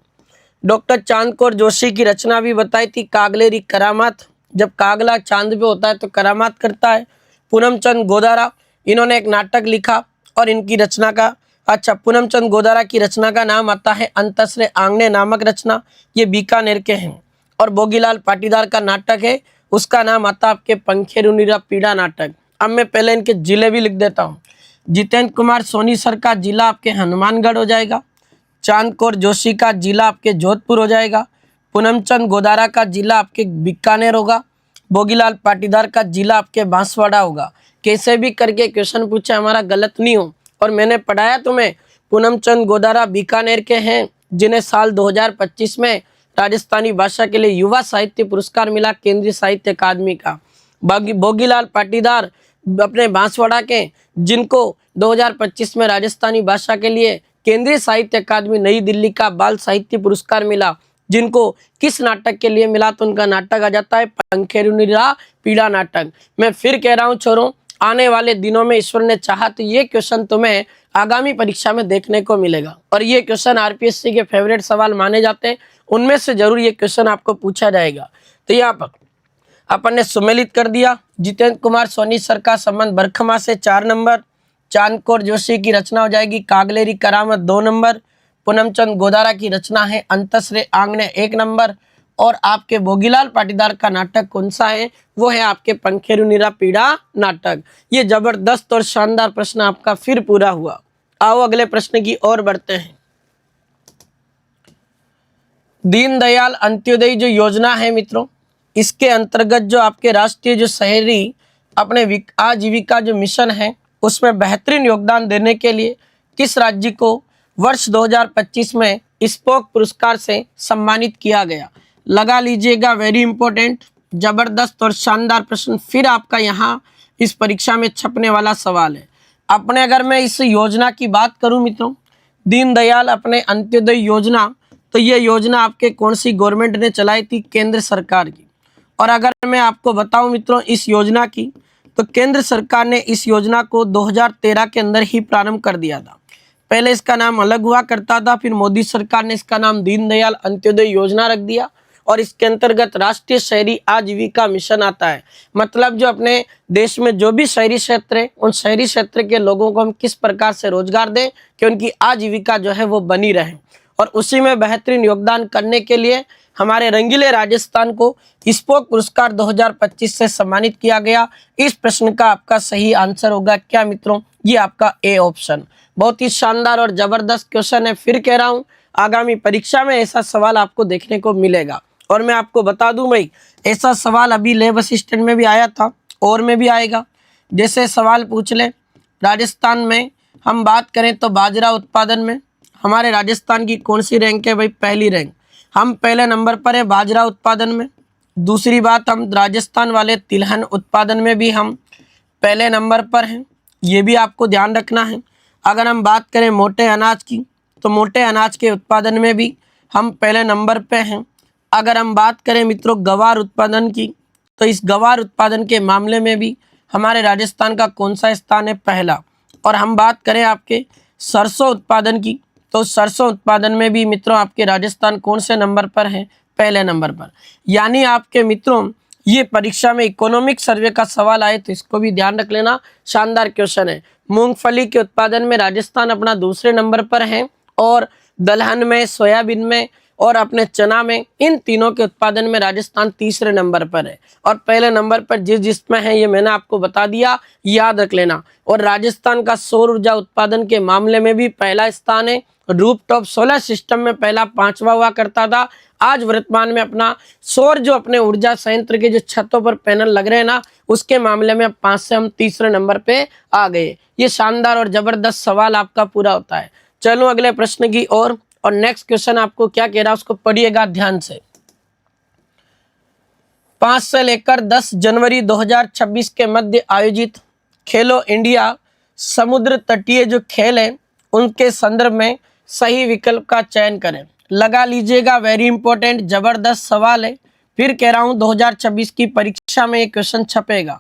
डॉक्टर चांद कौर जोशी की रचना भी बताई थी, कागलेरी करामात। जब कागला चांद पे होता है तो करामात करता है। पूनम चंद गोदारा, इन्होंने एक नाटक लिखा और इनकी रचना का पूनम चंद गोदारा की रचना का नाम आता है अंतसरे आंगने नामक रचना, ये बीकानेर के हैं। और भोगीलाल पाटीदार का नाटक है, उसका नाम आता आपके पंखेरुनिरा पीड़ा नाटक। अब मैं पहले इनके जिले भी लिख देता हूँ। जितेंद्र कुमार सोनी सर का जिला आपके हनुमानगढ़ हो जाएगा, चांद कौर जोशी का जिला आपके जोधपुर हो जाएगा, पूनम चंद गोदारा का जिला आपके बीकानेर होगा, भोगीलाल पाटीदार का जिला आपके बांसवाड़ा होगा। कैसे भी करके क्वेश्चन पूछा, हमारा गलत नहीं हो। और मैंने पढ़ाया तुम्हें, पूनम चंद गोदारा बीकानेर के हैं, जिन्हें साल 2025 में राजस्थानी भाषा के लिए युवा साहित्य पुरस्कार मिला केंद्रीय साहित्य अकादमी का। भोगीलाल पाटीदार अपने बांसवाड़ा के, जिनको 2025 में राजस्थानी भाषा के लिए केंद्रीय साहित्य अकादमी नई दिल्ली का बाल साहित्य पुरस्कार मिला, जिनको किस नाटक के लिए मिला? तो उनका नाटक आ जाता है पंखेरुनिरा पीड़ा नाटक। मैं फिर कह रहा हूं छोरों, आने वाले दिनों में ईश्वर ने चाहा तो ये क्वेश्चन तुम्हें आगामी परीक्षा में देखने को मिलेगा, और ये क्वेश्चन आरपीएससी के फेवरेट सवाल माने जाते हैं, उनमें से जरूर ये क्वेश्चन आपको पूछा जाएगा। तो यहाँ पर अपन ने सुमेलित कर दिया। जितेंद्र कुमार सोनी सर का संबंध बरखमा से 4 नंबर। चांद कौर जोशी की रचना हो जाएगी कागलेरी करामत 2 नंबर। पूनमचंद गोदारा की रचना है अंतसरे आंगने 1 नंबर। और आपके भोगीलाल पाटीदार का नाटक कौन सा है? वो है आपके पंखेरुनिरा पीड़ा नाटक। ये जबरदस्त और शानदार प्रश्न आपका फिर पूरा हुआ। आओ अगले प्रश्न की ओर बढ़ते हैं। दीनदयाल अंत्योदय जो योजना है मित्रों, इसके अंतर्गत जो आपके राष्ट्रीय जो शहरी अपने आजीविका जो मिशन है, उसमें बेहतरीन योगदान देने के लिए किस राज्य को वर्ष 2025 में स्पोक पुरस्कार से सम्मानित किया गया? लगा लीजिएगा, वेरी इंपॉर्टेंट, जबरदस्त और शानदार प्रश्न फिर आपका यहाँ इस परीक्षा में छपने वाला सवाल है। अपने अगर मैं इस योजना की बात करूं मित्रों, दीनदयाल अपने अंत्योदय योजना, तो ये योजना आपके कौन सी गवर्नमेंट ने चलाई थी? केंद्र सरकार की। और अगर मैं आपको बताऊं मित्रों इस योजना की, तो केंद्र सरकार ने इस योजना को 2013 के अंदर ही प्रारंभ कर दिया था। पहले इसका नाम अलग हुआ करता था, फिर मोदी सरकार ने इसका नाम दीनदयाल अंत्योदय योजना रख दिया, और इसके अंतर्गत राष्ट्रीय शहरी आजीविका मिशन आता है। मतलब जो अपने देश में जो भी शहरी क्षेत्र है, उन शहरी क्षेत्र के लोगों को हम किस प्रकार से रोजगार दें कि उनकी आजीविका जो है वो बनी रहे, और उसी में बेहतरीन योगदान करने के लिए हमारे रंगीले राजस्थान को स्पोक पुरस्कार 2025 से सम्मानित किया गया। इस प्रश्न का आपका सही आंसर होगा क्या मित्रों? ये आपका ए ऑप्शन। बहुत ही शानदार और जबरदस्त क्वेश्चन है। फिर कह रहा हूं, आगामी परीक्षा में ऐसा सवाल आपको देखने को मिलेगा। और मैं आपको बता दूं भाई, ऐसा सवाल अभी लेब असिस्टेंट में भी आया था, और में भी आएगा। जैसे सवाल पूछ ले, राजस्थान में हम बात करें तो बाजरा उत्पादन में हमारे राजस्थान की कौन सी रैंक है भाई? पहली रैंक। हम पहले नंबर पर है बाजरा उत्पादन में। दूसरी बात, हम राजस्थान वाले तिलहन उत्पादन में भी हम पहले नंबर पर हैं, ये भी आपको ध्यान रखना है। अगर हम बात करें मोटे अनाज की, तो मोटे अनाज के उत्पादन में भी हम पहले नंबर पे हैं। अगर हम बात करें मित्रों गवार उत्पादन की, तो इस गवार उत्पादन के मामले में भी हमारे राजस्थान का कौन सा स्थान है? पहला। और हम बात करें आपके सरसों उत्पादन की, तो सरसों उत्पादन में भी मित्रों आपके राजस्थान कौन से नंबर पर है? पहले नंबर पर। यानी आपके मित्रों ये परीक्षा में इकोनॉमिक सर्वे का सवाल आए तो इसको भी ध्यान रख लेना, शानदार क्वेश्चन है। मूंगफली के उत्पादन में राजस्थान अपना दूसरे नंबर पर है, और दलहन में, सोयाबीन में और अपने चना में, इन तीनों के उत्पादन में राजस्थान तीसरे नंबर पर है। और पहले नंबर पर जिसमें है ये मैंने आपको बता दिया, याद रख लेना। और राजस्थान का सौर ऊर्जा उत्पादन के मामले में भी पहला स्थान है। रूफटॉप सोलर सिस्टम में पहला 5वां हुआ करता था। आज वर्तमान में अपना सौर जो अपने ऊर्जा संयंत्र के जो छतों पर पैनल लग रहे हैं ना, उसके मामले में 5 से हम तीसरे नंबर पे आ गए। ये शानदार और जबरदस्त सवाल आपका पूरा होता है। चलो अगले प्रश्न की ओर। और नेक्स्ट क्वेश्चन आपको क्या कह रहा है उसको पढ़िएगा ध्यान से। 5 से लेकर 10 जनवरी 2026 के मध्य आयोजित खेलो इंडिया समुद्र तटीय जो खेल है उनके संदर्भ में सही विकल्प का चयन करें। लगा लीजिएगा, वेरी इंपॉर्टेंट, जबरदस्त सवाल है। फिर कह रहा हूं 2026 की परीक्षा में ये क्वेश्चन छपेगा।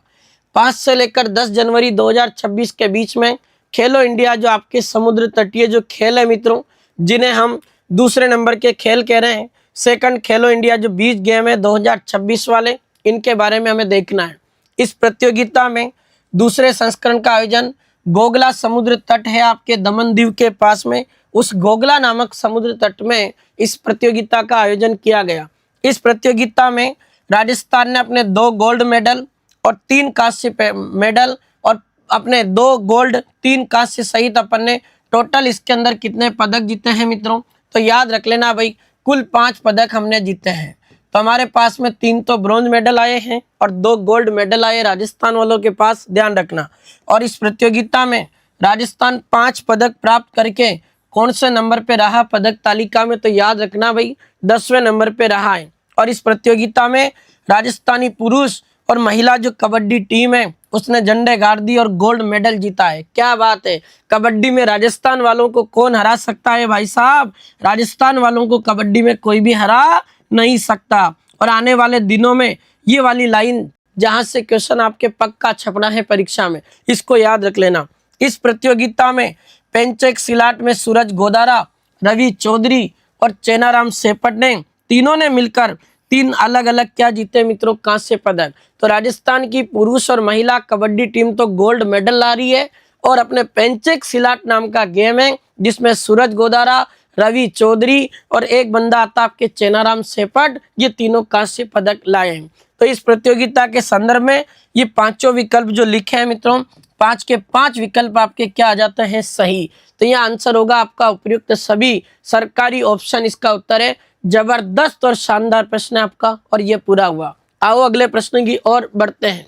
5 से लेकर 10 जनवरी 2026 के बीच में खेलो इंडिया जो आपके समुद्र तटीय जो खेल है मित्रों, जिन्हें हम दूसरे नंबर के खेल कह रहे हैं, सेकंड खेलो इंडिया जो बीच गेम है 2026 वाले, इनके बारे में हमें देखना है। इस प्रतियोगिता में दूसरे संस्करण का आयोजन गोगला समुद्र तट है आपके दमन दीव के पास में, उस गोगला नामक समुद्र तट में इस प्रतियोगिता का आयोजन किया गया। इस प्रतियोगिता में राजस्थान ने अपने 2 गोल्ड मेडल और 3 कांस्य मेडल और अपने 2 गोल्ड 3 कांस्य सहित अपन ने टोटल इसके अंदर कितने पदक जीते हैं मित्रों? तो याद रख लेना भाई, कुल 5 पदक हमने जीते हैं। तो हमारे पास में 3 तो ब्रॉन्ज मेडल आए हैं और 2 गोल्ड मेडल आए राजस्थान वालों के पास, ध्यान रखना। और इस प्रतियोगिता में राजस्थान 5 पदक प्राप्त करके कौन से नंबर पे रहा पदक तालिका में? तो याद रखना भाई 10वें नंबर पे रहा है। और इस प्रतियोगिता में राजस्थानी पुरुष और महिला जो कबड्डी टीम है उसने झंडे गाड़ दी और गोल्ड मेडल जीता है। क्या बात है, कबड्डी में राजस्थान वालों को कौन हरा सकता है भाई साहब? राजस्थान वालों को कबड्डी में कोई भी हरा नहीं सकता। और आने वाले दिनों में ये वाली लाइन जहां से क्वेश्चन आपके पक्का छपना है परीक्षा में, इसको याद रख लेना। इस प्रतियोगिता में पेंचेक सिलाट में सूरज गोदारा, रवि चौधरी और चेनाराम सेपट ने तीनों ने मिलकर 3 अलग अलग क्या जीते मित्रों? कांस्य पदक। तो राजस्थान की पुरुष और महिला कबड्डी टीम तो गोल्ड मेडल ला रही है और अपने पेंचेक सिलाट नाम का गेम है जिसमें सूरज गोदारा, रवि चौधरी और एक बंदा आता आपके चेनाराम सेपट, ये तीनों कांस्य पदक लाए हैं। तो इस प्रतियोगिता के संदर्भ में ये पांचों विकल्प जो लिखे हैं मित्रों, 5 के 5 विकल्प आपके क्या आ जाते हैं? सही। तो यह आंसर होगा आपका उपयुक्त सभी सरकारी ऑप्शन, इसका उत्तर है। जबरदस्त और शानदार प्रश्न है आपका और ये पूरा हुआ। आओ अगले प्रश्न की ओर बढ़ते हैं।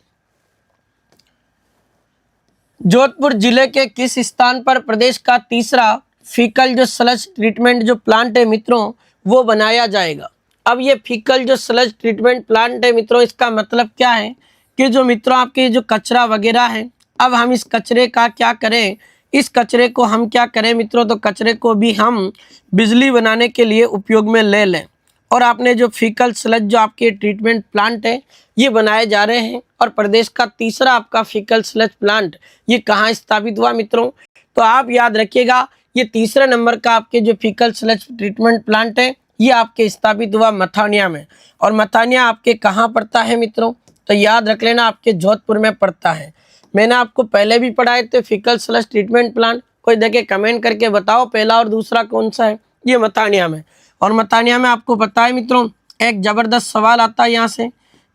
जोधपुर जिले के किस स्थान पर प्रदेश का तीसरा फीकल जो स्लज ट्रीटमेंट जो प्लांट है मित्रों वो बनाया जाएगा? अब ये फीकल जो स्लज ट्रीटमेंट प्लांट है मित्रों, इसका मतलब क्या है कि जो मित्रों आपके जो कचरा वगैरह है, अब हम इस कचरे का क्या करें, इस कचरे को हम क्या करें मित्रों, तो कचरे को भी हम बिजली बनाने के लिए उपयोग में ले लें। और आपने जो फीकल स्लज जो आपके ट्रीटमेंट प्लांट है ये बनाए जा रहे हैं और प्रदेश का तीसरा आपका फीकल स्लज प्लांट ये कहाँ स्थापित हुआ मित्रों? तो आप याद रखिएगा ये तीसरे नंबर का आपके जो फीकल स्लज ट्रीटमेंट प्लांट है ये आपके स्थापित हुआ मथानिया में। और मथानिया आपके कहाँ पड़ता है मित्रों? तो याद रख लेना आपके जोधपुर में पड़ता है। मैंने आपको पहले भी पढ़ाए थे फीकल स्लज ट्रीटमेंट प्लांट, कोई देखे कमेंट करके बताओ पहला और दूसरा कौन सा है? ये मथानिया में। और मथानिया में आपको पता है मित्रों एक जबरदस्त सवाल आता है यहाँ से,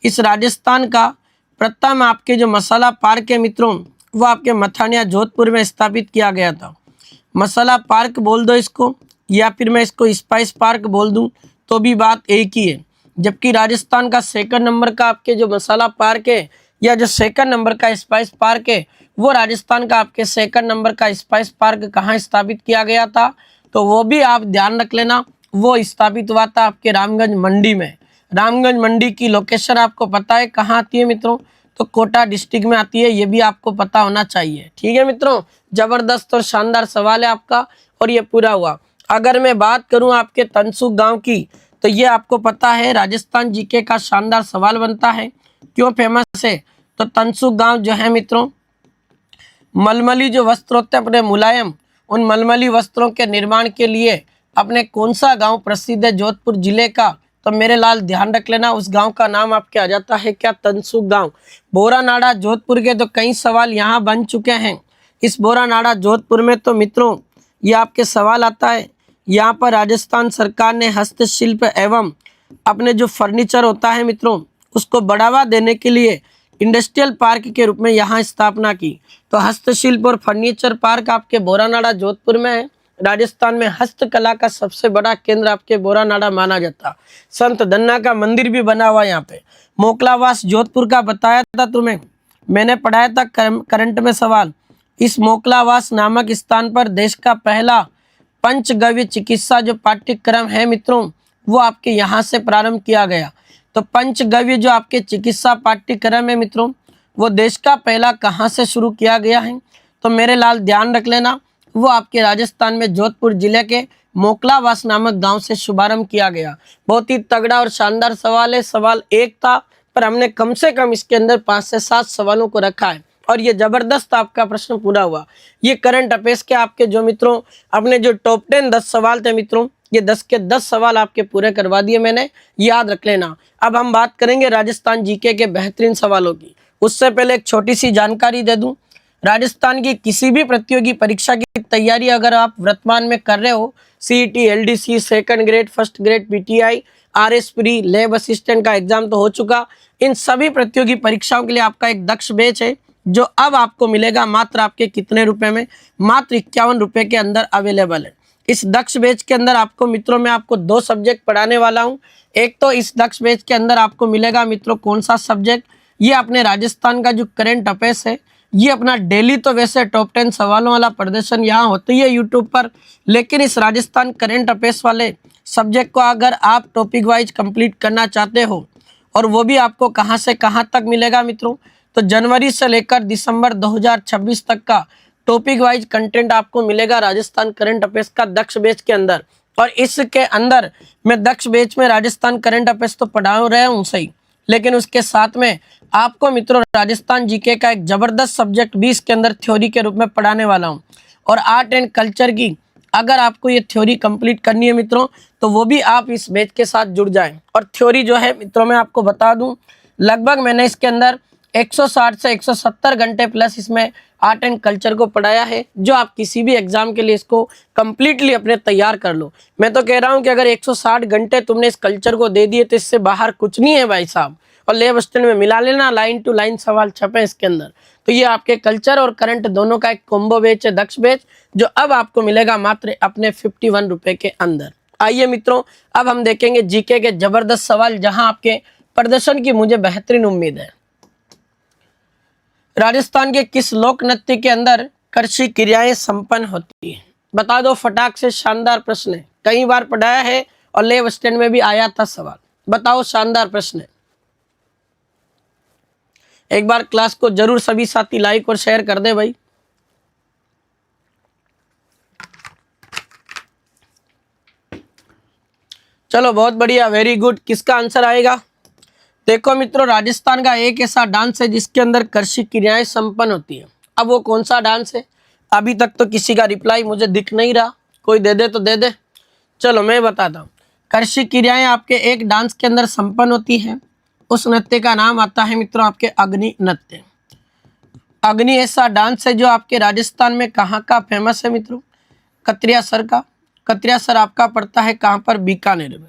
इस राजस्थान का प्रथम आपके जो मसाला पार्क है मित्रों वो आपके मथानिया जोधपुर में स्थापित किया गया था। मसाला पार्क बोल दो इसको या फिर मैं इसको स्पाइस पार्क बोल दूं तो भी बात एक ही है। जबकि राजस्थान का सेकंड नंबर का आपके जो मसाला पार्क है या जो सेकंड नंबर का स्पाइस पार्क है वो राजस्थान का आपके सेकंड नंबर का स्पाइस पार्क कहाँ स्थापित किया गया था? तो वो भी आप ध्यान रख लेना, वो स्थापित हुआ था आपके रामगंज मंडी में। रामगंज मंडी की लोकेशन आपको पता है कहाँ आती है मित्रों? तो कोटा डिस्ट्रिक्ट में आती है, ये भी आपको पता होना चाहिए। ठीक है मित्रों, जबरदस्त और शानदार सवाल है आपका और ये पूरा हुआ। अगर मैं बात करूं आपके तनसुख गांव की तो ये आपको पता है राजस्थान जीके का शानदार सवाल बनता है। क्यों फेमस है? तो तनसुख गांव जो है मित्रों मलमली जो वस्त्र होते हैं अपने मुलायम, उन मलमली वस्त्रों के निर्माण के लिए अपने कौन सा गांव प्रसिद्ध है जोधपुर जिले का? तो मेरे लाल ध्यान रख लेना उस गांव का नाम आपके आ जाता है क्या? तनसुख गांव। बोरानाड़ा जोधपुर के तो कई सवाल यहाँ बन चुके हैं। इस बोरानाड़ा जोधपुर में तो मित्रों ये आपके सवाल आता है, यहाँ पर राजस्थान सरकार ने हस्तशिल्प एवं अपने जो फर्नीचर होता है मित्रों उसको बढ़ावा देने के लिए इंडस्ट्रियल पार्क के रूप में यहाँ स्थापना की। तो हस्तशिल्प और फर्नीचर पार्क आपके बोरानाड़ा जोधपुर में है। राजस्थान में हस्तकला का सबसे बड़ा केंद्र आपके बोरानाड़ा माना जाता। संत धन्ना का मंदिर भी बना हुआ यहाँ पे। मोकलावास जोधपुर का बताया था तुम्हें, मैंने पढ़ाया था करंट में सवाल। इस मोकलावास नामक स्थान पर देश का पहला पंचगव्य चिकित्सा जो पाठ्यक्रम है मित्रों वो आपके यहाँ से प्रारंभ किया गया। तो पंचगव्य जो आपके चिकित्सा पाठ्यक्रम है मित्रों वो देश का पहला कहाँ से शुरू किया गया है? तो मेरे लाल ध्यान रख लेना वो आपके राजस्थान में जोधपुर जिले के मोकलावास नामक गांव से शुभारंभ किया गया। बहुत ही तगड़ा और शानदार सवाल है। सवाल एक था पर हमने कम से कम इसके अंदर 5 से 7 सवालों को रखा है और ये जबरदस्त आपका प्रश्न पूरा हुआ। ये करंट अफेयर्स के आपके जो मित्रों अपने जो टॉप 10 10 सवाल थे मित्रों ये 10 के 10 सवाल आपके पूरे करवा दिए मैंने, याद रख लेना। अब हम बात करेंगे राजस्थान जीके के बेहतरीन सवालों की। उससे पहले एक छोटी सी जानकारी दे दूं, राजस्थान की किसी भी प्रतियोगी परीक्षा की तैयारी अगर आप वर्तमान में कर रहे हो, CET, LDC, second grade, first grade, PTI, RS pre, lab assistant का एग्जाम तो हो चुका, इन सभी प्रतियोगी परीक्षाओं के लिए आपका एक दक्ष बैच है जो अब आपको मिलेगा मात्र आपके कितने रुपए में? मात्र 51 रुपए के अंदर अवेलेबल है। इस दक्ष बैच के अंदर आपको मित्रों मैं आपको 2 सब्जेक्ट पढ़ाने वाला हूं। एक तो इस दक्ष बैच के अंदर आपको मिलेगा मित्रों कौन सा सब्जेक्ट? ये अपने राजस्थान का जो करंट अफेयर्स है, ये अपना डेली तो वैसे टॉप 10 सवालों वाला प्रदर्शन यहाँ होती है यूट्यूब पर, लेकिन इस राजस्थान करंट अफेयर्स वाले सब्जेक्ट को अगर आप टॉपिक वाइज कंप्लीट करना चाहते हो और वो भी आपको कहाँ से कहाँ तक मिलेगा मित्रों, तो जनवरी से लेकर दिसंबर 2026 तक का टॉपिक वाइज कंटेंट आपको मिलेगा राजस्थान करंट अफेयर्स का दक्ष बैच के अंदर। और इसके अंदर मैं दक्ष बैच में राजस्थान करंट अफेयर्स तो पढ़ा रहा हूँ सही, लेकिन उसके साथ में आपको मित्रों राजस्थान जीके का एक जबरदस्त सब्जेक्ट भी इसके अंदर थ्योरी के रूप में पढ़ाने वाला हूँ। और आर्ट एंड कल्चर की अगर आपको ये थ्योरी कंप्लीट करनी है मित्रों, तो वो भी आप इस बैच के साथ जुड़ जाएं। और थ्योरी जो है मित्रों मैं आपको बता दूं, लगभग मैंने इसके अंदर 160 से 170 घंटे प्लस इसमें आर्ट एंड कल्चर को पढ़ाया है, जो आप किसी भी एग्जाम के लिए इसको कंप्लीटली अपने तैयार कर लो। मैं तो कह रहा हूं कि अगर 160 घंटे तुमने इस कल्चर को दे दिए तो इससे बाहर कुछ नहीं है भाई साहब। और लेब स्टैंड में मिला लेना, लाइन टू लाइन सवाल छपे इसके अंदर। तो ये आपके कल्चर और करंट दोनों का एक कॉम्बो बैच है दक्ष बैच, जो अब आपको मिलेगा मात्र अपने 51 रुपए के अंदर। आइए मित्रों, अब हम देखेंगे जीके के जबरदस्त सवाल, जहां आपके प्रदर्शन की मुझे बेहतरीन उम्मीद है। राजस्थान के किस लोक नृत्य के अंदर कृषि क्रियाएं संपन्न होती है? बता दो फटाक से। शानदार प्रश्न है, कई बार पढ़ाया है और लेब स्टैंड में भी आया था सवाल। बताओ, शानदार प्रश्न है। एक बार क्लास को जरूर सभी साथी लाइक और शेयर कर दे भाई। चलो बहुत बढ़िया, वेरी गुड। किसका आंसर आएगा? देखो मित्रों, राजस्थान का एक ऐसा डांस है जिसके अंदर कृषि क्रियाएं संपन्न होती है। अब वो कौन सा डांस है? अभी तक तो किसी का रिप्लाई मुझे दिख नहीं रहा, कोई दे दे तो दे दे। चलो मैं बताता हूँ। कृषि क्रियाएं आपके एक डांस के अंदर संपन्न होती है, उस नृत्य का नाम आता है मित्रों आपके अग्नि नृत्य। अग्नि ऐसा डांस है जो आपके राजस्थान में कहाँ का फेमस है मित्रों? कतरियासर का। कतरियासर आपका पड़ता है कहाँ पर? बीकानेर में।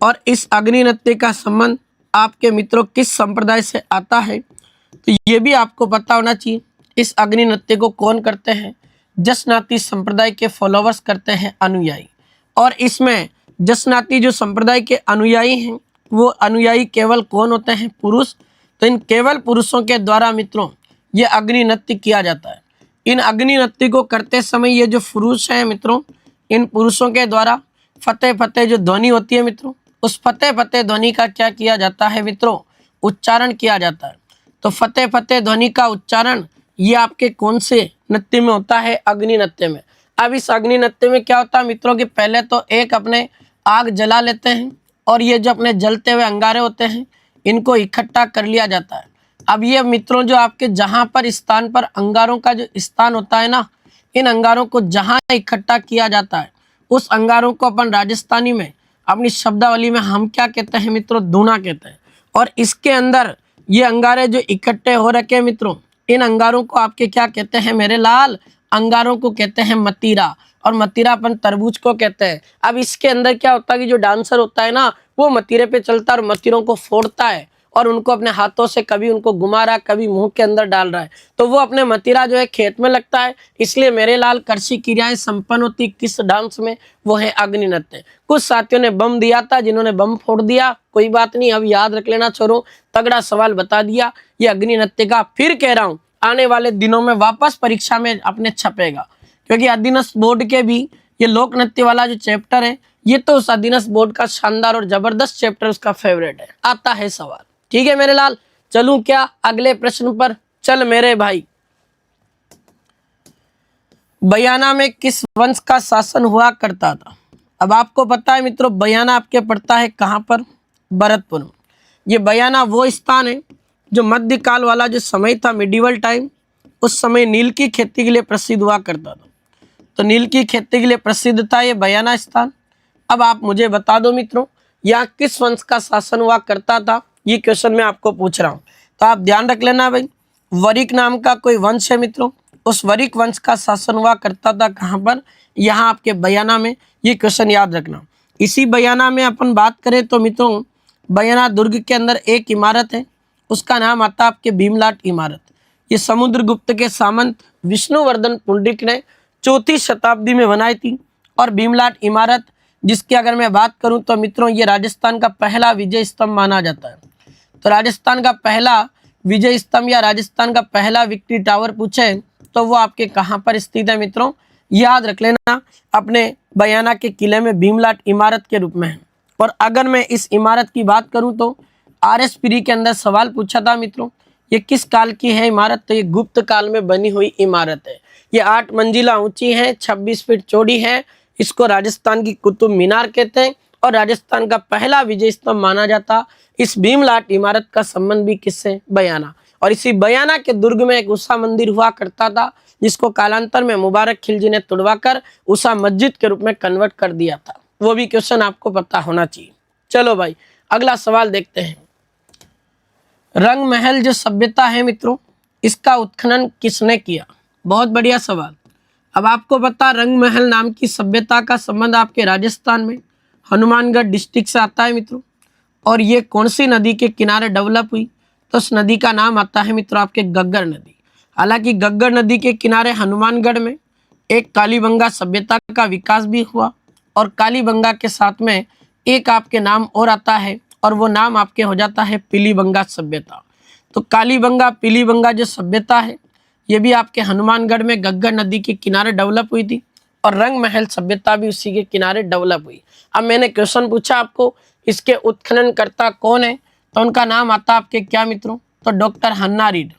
और इस अग्नि नृत्य का संबंध आपके मित्रों किस संप्रदाय से आता है? तो ये भी आपको पता होना चाहिए। इस अग्नि नृत्य को कौन करते हैं? जसनाती संप्रदाय के फॉलोवर्स करते हैं, अनुयायी। और इसमें जसनाती जो संप्रदाय के अनुयायी हैं, वो अनुयायी केवल कौन होते हैं? पुरुष। तो इन केवल पुरुषों के द्वारा मित्रों ये अग्नि नृत्य किया जाता है। इन अग्नि नृत्य को करते समय ये जो पुरुष हैं मित्रों, इन पुरुषों के द्वारा फतेह फतेह जो ध्वनि होती है मित्रों, उस फतेह फतेह ध्वनि का क्या किया जाता है मित्रों? उच्चारण किया जाता है। तो फतेह फतेह ध्वनि का उच्चारण ये आपके कौन से नृत्य में होता है? अग्नि नृत्य में। अब इस अग्नि नृत्य में क्या होता है मित्रों कि पहले तो एक अपने आग जला लेते हैं, और ये जो अपने जलते हुए अंगारे होते हैं इनको इकट्ठा कर लिया जाता है। अब ये मित्रों जो आपके जहाँ पर स्थान पर अंगारों का जो स्थान होता है ना, इन अंगारों को जहाँ इकट्ठा किया जाता है, उस अंगारों को अपन राजस्थानी में अपनी शब्दावली में हम क्या कहते हैं मित्रों? धूना कहते हैं। और इसके अंदर ये अंगारे जो इकट्ठे हो रखे हैं मित्रों, इन अंगारों को आपके क्या कहते हैं मेरे लाल? अंगारों को कहते हैं मतीरा। और मतीरा अपन तरबूज को कहते हैं। अब इसके अंदर क्या होता है कि जो डांसर होता है ना, वो मतीरे पे चलता है और मतीरों को फोड़ता है, और उनको अपने हाथों से कभी उनको घुमा रहा है, कभी मुंह के अंदर डाल रहा है। तो वो अपने मतीरा जो है खेत में लगता है। इसलिए मेरे लाल कृषि क्रियाएं संपन्न होती किस डांस में? वो है अग्नि नृत्य। कुछ साथियों ने बम दिया था, जिन्होंने बम फोड़ दिया, कोई बात नहीं, अब याद रख लेना छोरो, तगड़ा सवाल बता दिया। ये अग्नि नृत्य का फिर कह रहा हूँ आने वाले दिनों में वापस परीक्षा में अपने छपेगा, क्योंकि अधीनस्थ बोर्ड के भी ये लोक नृत्य वाला जो चैप्टर है, ये तो उस अधीनस्थ बोर्ड का शानदार और जबरदस्त चैप्टर, उसका फेवरेट है। आता है सवाल, ठीक है मेरे लाल। चलूं क्या अगले प्रश्न पर? चल मेरे भाई। बयाना में किस वंश का शासन हुआ करता था? अब आपको पता है मित्रों, बयाना आपके पड़ता है कहां पर? भरतपुर में। ये बयाना वो स्थान है जो मध्यकाल वाला जो समय था, मिडिवल टाइम, उस समय नील की खेती के लिए प्रसिद्ध हुआ करता था। तो नील की खेती के लिए प्रसिद्ध था ये बयाना स्थान। अब आप मुझे बता दो मित्रों, यहाँ किस वंश का शासन हुआ करता था? ये क्वेश्चन मैं आपको पूछ रहा हूँ, तो आप ध्यान रख लेना भाई। वरिक नाम का कोई वंश है मित्रों, उस वरिक वंश का शासन हुआ करता था कहाँ पर? यहाँ आपके बयाना में। ये क्वेश्चन याद रखना। इसी बयाना में अपन बात करें तो मित्रों, बयाना दुर्ग के अंदर एक इमारत है, उसका नाम आता है आपके भीमलाट इमारत। ये समुद्रगुप्त के सामंत विष्णुवर्धन पुंडरीक ने 4वीं शताब्दी में बनाई थी। और भीमलाट इमारत, जिसकी अगर मैं बात करूं तो मित्रों ये राजस्थान का पहला विजय स्तंभ माना जाता है। तो राजस्थान का पहला विजय स्तंभ या राजस्थान का पहला विक्ट्री टावर पूछे तो वो आपके कहाँ पर स्थित है मित्रों? याद रख लेना, अपने बयाना के किले में भीमलाट इमारत के रूप में है। और अगर मैं इस इमारत की बात करूं तो RS प्री के अंदर सवाल पूछा था मित्रों, ये किस काल की है इमारत? तो ये गुप्त काल में बनी हुई इमारत है। ये 8 मंजिला ऊंची है, 26 फीट चौड़ी है। इसको राजस्थान की कुतुब मीनार कहते हैं और राजस्थान का पहला विजय स्तंभ माना जाता। इस भीमलाट इमारत का संबंध भी किससे? बयाना। और इसी बयाना के दुर्ग में एक उषा मंदिर हुआ करता था, जिसको कालांतर में मुबारक खिलजी ने तुड़वाकर उषा मस्जिद के रूप में कन्वर्ट कर दिया था। वो भी क्वेश्चन आपको पता होना चाहिए। चलो भाई अगला सवाल देखते हैं। रंग महल जो सभ्यता है मित्रों, इसका उत्खनन किसने किया? बहुत बढ़िया सवाल। अब आपको पता रंग महल नाम की सभ्यता का संबंध आपके राजस्थान में हनुमानगढ़ डिस्ट्रिक्ट से आता है मित्रों। और ये कौन सी नदी के किनारे डेवलप हुई? तो उस नदी का नाम आता है मित्रों आपके गग्गर नदी। हालांकि गग्गर नदी के किनारे हनुमानगढ़ में एक कालीबंगा सभ्यता का विकास भी हुआ और कालीबंगा के साथ में एक आपके नाम और आता है और वो नाम आपके हो जाता है पीलीबंगा सभ्यता। तो कालीबंगा पीलीबंगा जो सभ्यता है ये भी आपके हनुमानगढ़ में गग्गर नदी के किनारे डेवलप हुई थी और रंग महल सभ्यता भी उसी के किनारे डेवलप हुई। अब मैंने क्वेश्चन पूछा आपको इसके उत्खननकर्ता कौन है, तो उनका नाम आता आपके क्या मित्रों? तो डॉक्टर हन्ना रीड।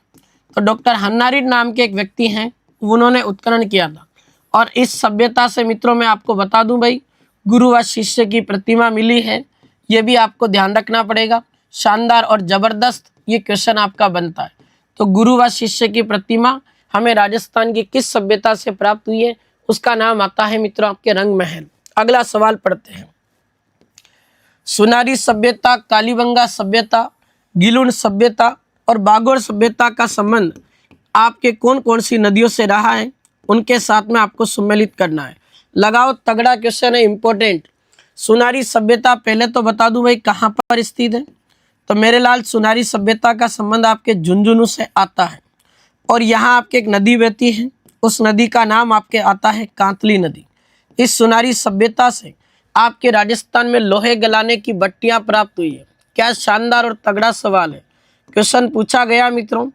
तो डॉक्टर हन्ना रीड नाम के एक व्यक्ति हैं, उन्होंने उत्खनन किया था। और इस सभ्यता से मित्रों मैं आपको बता दूं भाई, गुरु व शिष्य की प्रतिमा मिली है। ये भी आपको ध्यान रखना पड़ेगा, शानदार और जबरदस्त ये क्वेश्चन आपका बनता है। तो गुरु व शिष्य की प्रतिमा हमें राजस्थान की किस सभ्यता से प्राप्त हुई है? उसका नाम आता है मित्रों आपके रंग महल। अगला सवाल पढ़ते हैं। सुनारी सभ्यता, कालीबंगा सभ्यता, गिलुन सभ्यता और बागोर सभ्यता का संबंध आपके कौन कौन सी नदियों से रहा है, उनके साथ में आपको सम्मिलित करना है। लगाओ तगड़ा क्वेश्चन है, इंपॉर्टेंट। सुनारी सभ्यता पहले तो बता दूं भाई कहाँ पर स्थित है। तो मेरे लाल सुनारी सभ्यता का संबंध आपके झुंझुनू से आता है और यहाँ आपके एक नदी बहती है, उस नदी का नाम आपके आता है कांतली नदी। इस सुनारी सभ्यता से आपके राजस्थान में लोहे गलाने की भट्टियां प्राप्त हुई है। क्या शानदार और तगड़ा सवाल है। क्वेश्चन पूछा गया मित्रों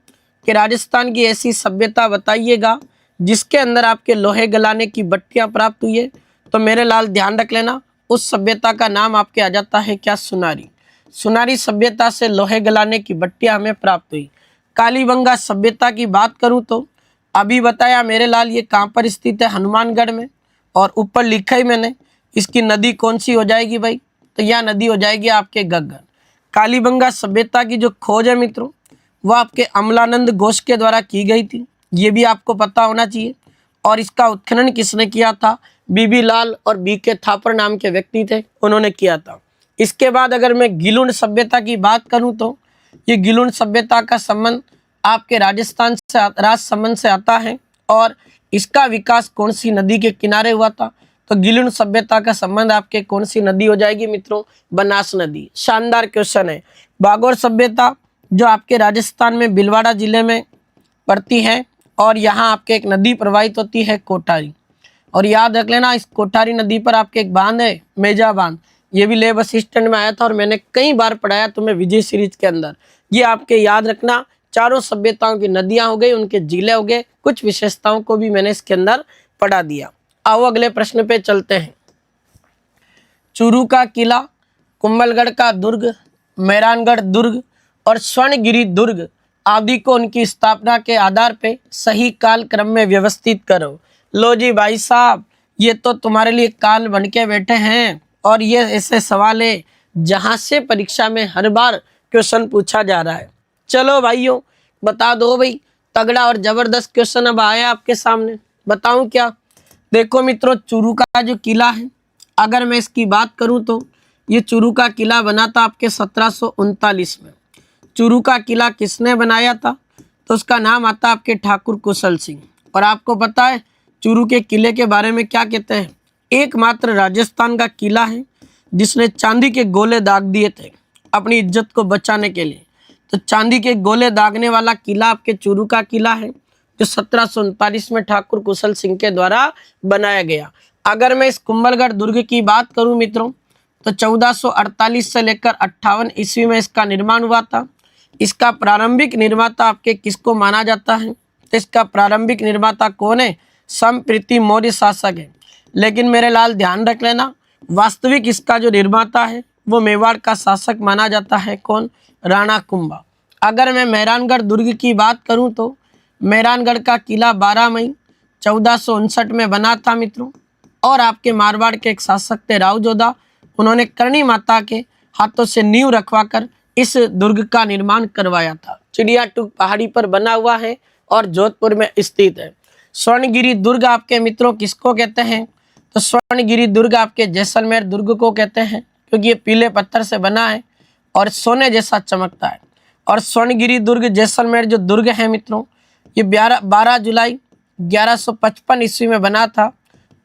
कि राजस्थान की ऐसी सभ्यता बताइएगा जिसके अंदर आपके लोहे गलाने की भट्टियां प्राप्त हुई है। तो मेरे लाल ध्यान रख लेना, उस सभ्यता का नाम आपके आ जाता है क्या? सुनारी। सुनारी सभ्यता से लोहे गलाने की भट्टियां हमें प्राप्त हुई। कालीबंगा सभ्यता की बात करूं तो अभी बताया मेरे लाल ये कहाँ पर स्थित है? हनुमानगढ़ में। और ऊपर लिखा ही मैंने इसकी नदी कौन सी हो जाएगी भाई? तो यह नदी हो जाएगी आपके गग्गर। कालीबंगा सभ्यता की जो खोज है मित्रों वो आपके अमलानंद घोष के द्वारा की गई थी, ये भी आपको पता होना चाहिए। और इसका उत्खनन किसने किया था? बीबी लाल और BK थापर नाम के व्यक्ति थे, उन्होंने किया था। इसके बाद अगर मैं गिलुन सभ्यता की बात करूं तो ये गिलुन सभ्यता का संबंध आपके राजस्थान से राजसमंद से आता है और इसका विकास कौन सी नदी के किनारे हुआ था? तो गिलुन सभ्यता का संबंध आपके कौन सी नदी हो जाएगी मित्रों? बनास नदी। शानदार क्वेश्चन है। बागोर सभ्यता जो आपके राजस्थान में भीलवाड़ा जिले में पड़ती है और यहाँ आपके एक नदी प्रवाहित होती है कोठारी। और याद रख लेना इस कोठारी नदी पर आपके एक बांध है मेजा बांध, ये भी ले बस स्टैंड में आया था और मैंने कई बार पढ़ाया तुम्हें विजय सीरीज के अंदर। ये आपके याद रखना, चारों सभ्यताओं की नदियां हो गई, उनके जिले हो गए, कुछ विशेषताओं को भी मैंने इसके अंदर पढ़ा दिया। आओ अगले प्रश्न पे चलते हैं। चूरू का किला, कुंभलगढ़ का दुर्ग, मेहरानगढ़ दुर्ग और स्वर्णगिरी दुर्ग आदि को उनकी स्थापना के आधार पे सही काल क्रम में व्यवस्थित करो। लो जी भाई साहब, ये तो तुम्हारे लिए काल बन के बैठे हैं और ये ऐसे सवाल है जहां से परीक्षा में हर बार क्वेश्चन पूछा जा रहा है। चलो भाइयों बता दो भाई, तगड़ा और जबरदस्त क्वेश्चन अब आया आपके सामने, बताऊं क्या? देखो मित्रों, चूरू का जो किला है, अगर मैं इसकी बात करूं तो ये चूरू का किला बना था आपके 1739 में। चूरू का किला किसने बनाया था? तो उसका नाम आता आपके ठाकुर कुशल सिंह। और आपको पता है चूरू के किले के बारे में क्या कहते हैं? एकमात्र राजस्थान का किला है जिसने चांदी के गोले दाग दिए थे अपनी इज्जत को बचाने के लिए। तो चांदी के गोले दागने वाला किला आपके चूरू का किला है जो 1739 में ठाकुर कुशल सिंह के द्वारा बनाया गया। अगर मैं इस कुंभलगढ़ दुर्ग की बात करूं मित्रों तो 1448 से लेकर 58 ईस्वी में इसका निर्माण हुआ था। इसका प्रारंभिक निर्माता आपके किसको माना जाता है? तो इसका प्रारंभिक निर्माता कौन है? संप्रीति मौर्य शासक है। लेकिन मेरे लाल ध्यान रख लेना, वास्तविक इसका जो निर्माता है वो मेवाड़ का शासक माना जाता है कौन? राणा कुंभा। अगर मैं मेहरानगढ़ दुर्ग की बात करूं तो मेहरानगढ़ का किला 12 मई 1459 में बना था मित्रों। और आपके मारवाड़ के एक शासक थे राव जोधा, उन्होंने करणी माता के हाथों से नींव रखवाकर इस दुर्ग का निर्माण करवाया था। चिड़िया टूक पहाड़ी पर बना हुआ है और जोधपुर में स्थित है। स्वर्णगिरी दुर्ग आपके मित्रों किसको कहते हैं? तो स्वर्णगिरी दुर्ग आपके जैसलमेर दुर्ग को कहते हैं, क्योंकि ये पीले पत्थर से बना है और सोने जैसा चमकता है। और स्वर्णगिरी दुर्ग जैसलमेर जो दुर्ग है मित्रों, ये 12 जुलाई 1155 ईस्वी में बना था।